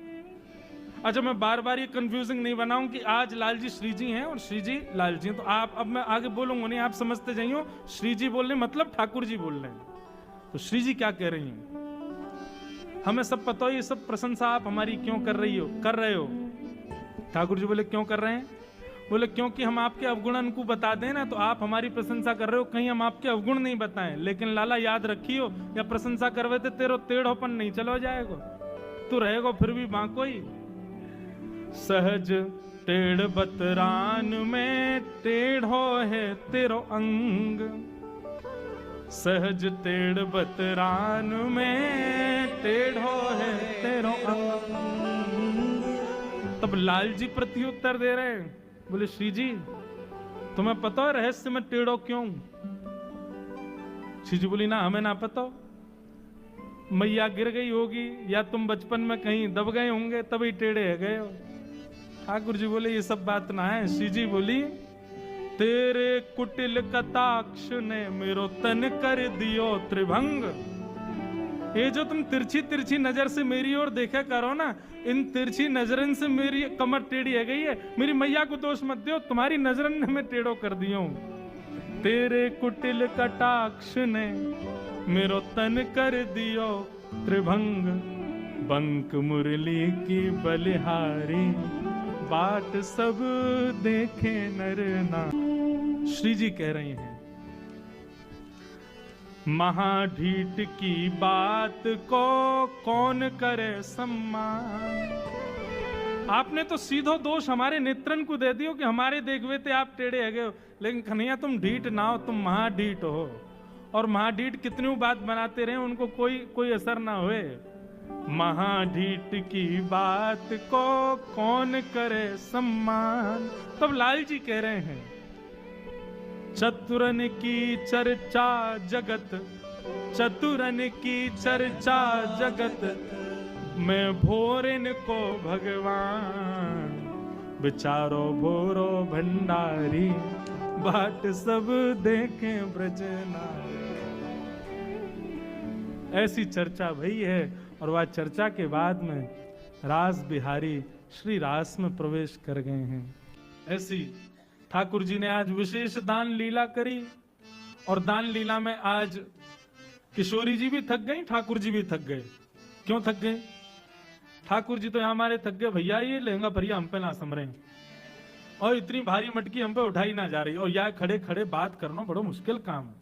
S1: अच्छा मैं बार बार ये कंफ्यूजिंग नहीं बनाऊं कि आज लाल जी श्री जी हैं और श्री जी लाल जी हैं, तो आप अब मैं आगे बोलूंगा नहीं, आप समझते जाइए। श्री जी बोल रहे मतलब ठाकुर जी बोल रहे हैं। तो श्री जी क्या कह रही हैं, हमें सब पता हो ये सब प्रशंसा आप हमारी क्यों कर रहे हो। ठाकुर जी बोले क्यों कर रहे हैं? बोले क्योंकि हम आपके अवगुणन को बता दें ना, तो आप हमारी प्रशंसा कर रहे हो, कहीं हम आपके अवगुण नहीं बताएं। लेकिन लाला याद रखियो, या प्रशंसा करवे तो तेरो टेढ़ोपन नहीं चलो जाएगा, तू रहेगा फिर भी बांको ही। सहज टेढ़ बतरान में टेढ़ो है तेरो अंग, सहज टेढ़ बतरान में टेढ़ो है तेरो अंग। तब लाल जी प्रत्युत्तर दे रहे हैं, बोले श्री जी तुम्हें पता है रहस्य में टेढ़ो क्यों? श्री जी बोली ना हमें ना पता, मैया गिर गई होगी या तुम बचपन में कहीं दब गए होंगे तभी टेढ़े है गए हो। ठाकुर जी बोले ये सब बात ना है। श्री जी बोली, तेरे कुटिल कटाक्ष ने मेरो तन कर दियो त्रिभंग। ये जो तुम तिरछी तिरछी नजर से मेरी ओर देखा करो ना, इन तिरछी नजरन से मेरी कमर टेढ़ी है गई है। मेरी मैया को दोष मत दियो, तुम्हारी नजरन ने मैं टेढ़ो कर दियो। तेरे कुटिल कटाक्ष ने मेरो तन कर दियो त्रिभंग, बंक मुरली की बलिहारी, बाट सब देखे नर नारी। श्री जी कह रही हैं, महाढीठ की बात को कौन करे सम्मान। आपने तो सीधो दोष हमारे नेत्रन को दे दियो कि हमारे देखवे थे आप टेढ़े है गए, लेकिन कन्हैया तुम ढीठ ना हो, तुम महाढीठ हो। और महाढीठ कितनी बात बनाते रहे उनको कोई असर ना हुए। महाढीठ की बात को कौन करे सम्मान। तब लाल जी कह रहे हैं, चतुरन की चर्चा जगत, चतुरन की चर्चा जगत, मैं भोरन को भगवान। बिचारो भोरो भंडारी, बाट सब देखें ब्रजनारी। ऐसी चर्चा भई है, और वह चर्चा के बाद में रास बिहारी श्री रास में प्रवेश कर गए हैं। ऐसी ठाकुर जी ने आज विशेष दान लीला करी, और दान लीला में आज किशोरी जी भी थक गई, ठाकुर जी भी थक गए। क्यों थक गए? ठाकुर जी तो यहाँ हमारे थक गए, भैया ये लहंगा भरिया हम पे ना समरे, और इतनी भारी मटकी हम पे उठाई ना जा रही, और यहाँ खड़े खड़े बात करना बड़ा मुश्किल काम है।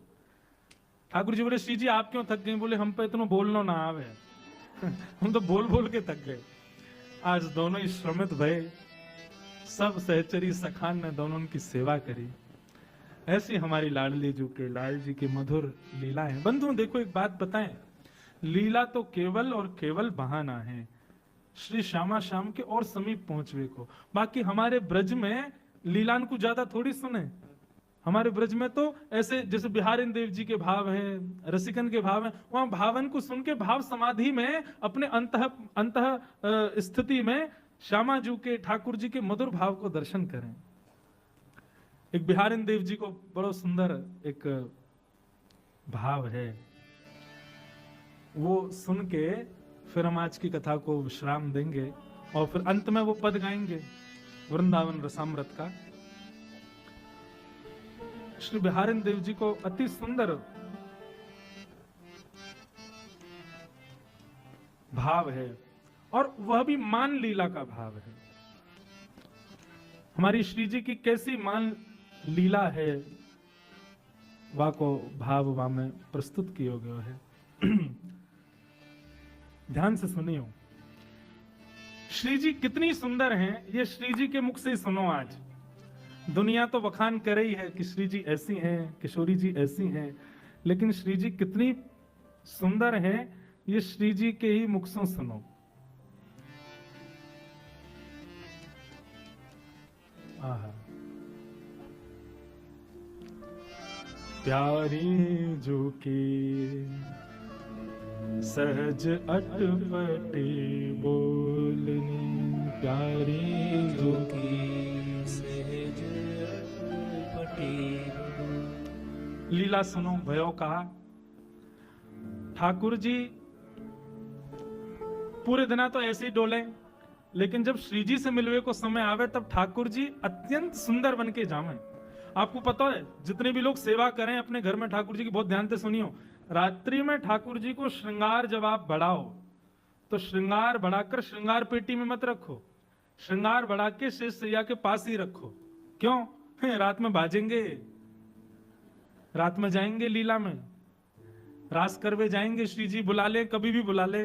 S1: ठाकुर जी बोले, श्री जी आप क्यों थक गए? बोले हम पे इतना बोलना ना आवे हम तो बोल बोल के थक गए। आज दोनों ही श्रमित भय, सब सहचरी सखान ने दोनों उनकी सेवा करी। ऐसी हमारी लाडली जी के लाल जी की मधुर लीला है। बंधु देखो एक बात बताएं, लीला तो केवल और केवल बहाना है श्री श्यामा श्याम के और समीप पहुंचवे को। बाकी हमारे ब्रज में लीलान को ज्यादा थोड़ी सुने। हमारे ब्रज में तो ऐसे जैसे बिहारिन देव जी के भाव हैं, रसिकन के भाव हैं, वहां भावन को सुन के भाव समाधि में अपने अंतः स्थिति में श्यामा जी के, ठाकुर जी के मधुर भाव को दर्शन करें। एक बिहारिन देव जी को बड़ा सुंदर एक भाव है, वो सुन के फिर हम आज की कथा को विश्राम देंगे, और फिर अंत में वो पद गाएंगे वृंदावन रसामृत का। श्री बिहारिन देव जी को अति सुंदर भाव है, और वह भी मान लीला का भाव है। हमारी श्री जी की कैसी मान लीला है, वह को भाव वहां में प्रस्तुत किया गया है। ध्यान से सुनियो, श्री जी कितनी सुंदर हैं, ये श्री जी के मुख से सुनो। आज दुनिया तो बखान कर रही है कि श्री जी ऐसी हैं, किशोरी जी ऐसी हैं, लेकिन श्री जी कितनी सुंदर हैं, ये श्री जी के ही मुख से सुनो। आहा, प्यारी जो की सहज अटपटी बोलनी, प्यारी जो की सहज अटपटी। लीला सुनो भयो कहा। ठाकुर जी पूरे दिना तो ऐसे ही डोले, लेकिन जब श्री जी से मिलवे को समय आवे तब ठाकुर जी अत्यंत सुंदर बन के जावे। आपको पता है जितने भी लोग सेवा करें अपने घर में ठाकुर जी की, बहुत ध्यान से सुनियो, रात्रि में ठाकुर जी को श्रृंगार जब आप बढ़ाओ तो श्रृंगार बढ़ाकर श्रृंगार पेटी में मत रखो, श्रृंगार बढ़ा के शेष सैया के पास ही रखो। क्यों? रात में बाजेंगे, रात में जाएंगे लीला में, रास करवे जाएंगे, श्री जी बुला ले, कभी भी बुला ले।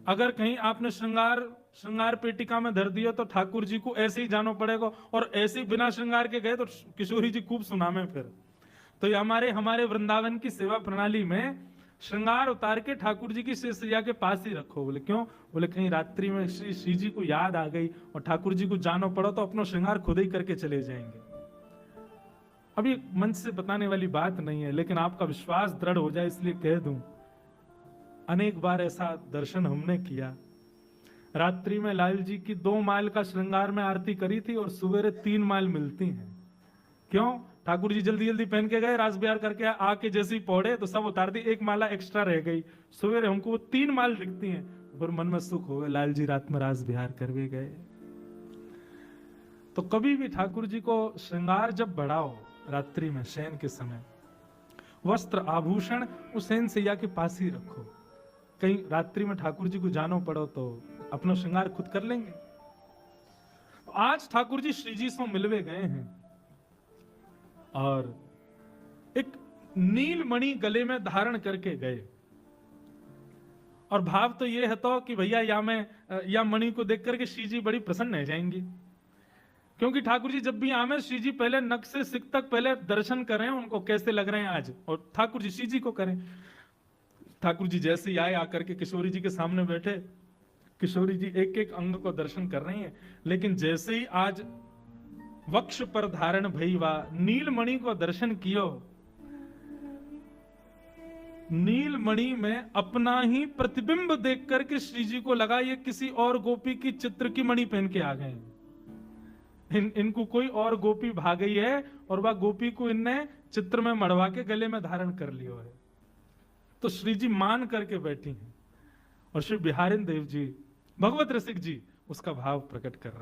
S1: अगर कहीं आपने श्रृंगार पेटिका में धर दिया तो ठाकुर जी को ऐसे ही जाना पड़ेगा, और ऐसे ही बिना श्रृंगार के गए तो किशोरी जी खूब सुनामे फिर। तो ये हमारे वृंदावन की सेवा प्रणाली में श्रृंगार उतार के ठाकुर जी की शेष सैया के पास ही रखो। बोले क्यों? बोले कहीं रात्रि में श्री जी को याद आ गई और ठाकुर जी को जाना पड़ा तो अपना श्रृंगार खुद ही करके चले जाएंगे। अभी मंच से बताने वाली बात नहीं है, लेकिन आपका विश्वास दृढ़ हो जाए इसलिए कह दूं, अनेक बार ऐसा दर्शन हमने किया। रात्रि में लाल जी की 2 माइल का श्रृंगार में आरती करी थी और सवेरे 3 माइल मिलती हैं। क्यों? ठाकुर जी जल्दी जल्दी पहन के गए, रास बिहार करके आके जैसे ही पौड़े तो सब उतार दी, 1 माला एक्स्ट्रा रह गई। सवेरे हमको वो 3 माइल दिखती हैं, फिर मन में सुख हो गए, लाल जी रात में रास बिहार करके गए। तो कभी भी ठाकुर जी को श्रृंगार जब बढ़ाओ रात्रि में शयन के समय, वस्त्र आभूषण उस शयन सैया के पास ही रखो। कहीं रात्रि में ठाकुर जी को जानो पड़ो तो अपना श्रृंगार खुद कर लेंगे। आज ठाकुर जी श्री जी से मिलवे गए हैं और एक नीलमणि गले में धारण करके गए। और भाव तो ये है तो कि भैया या मणि को देख करके श्री जी बड़ी प्रसन्न हो जाएंगी, क्योंकि ठाकुर जी जब भी आवे श्री जी पहले नख से सिक तक पहले दर्शन करें उनको कैसे लग रहे हैं आज, और ठाकुर जी श्री जी को करें। ठाकुर जी जैसे ही आए आकर के किशोरी जी के सामने बैठे, किशोरी जी एक एक अंग को दर्शन कर रही हैं, लेकिन जैसे ही आज वक्ष पर धारण भईवा नीलमणि को दर्शन कियो, नीलमणि में अपना ही प्रतिबिंब देख करके श्री जी को लगा ये किसी और गोपी की चित्र की मणि पहन के आ गए हैं। इनको कोई और गोपी भाग गई है और वह गोपी को इनने चित्र में मढ़वा के गले में धारण कर लियो है। तो श्री जी मान करके बैठी हैं और श्री बिहारिन देव जी भगवत रसिक जी उसका भाव प्रकट कर रहे हैं।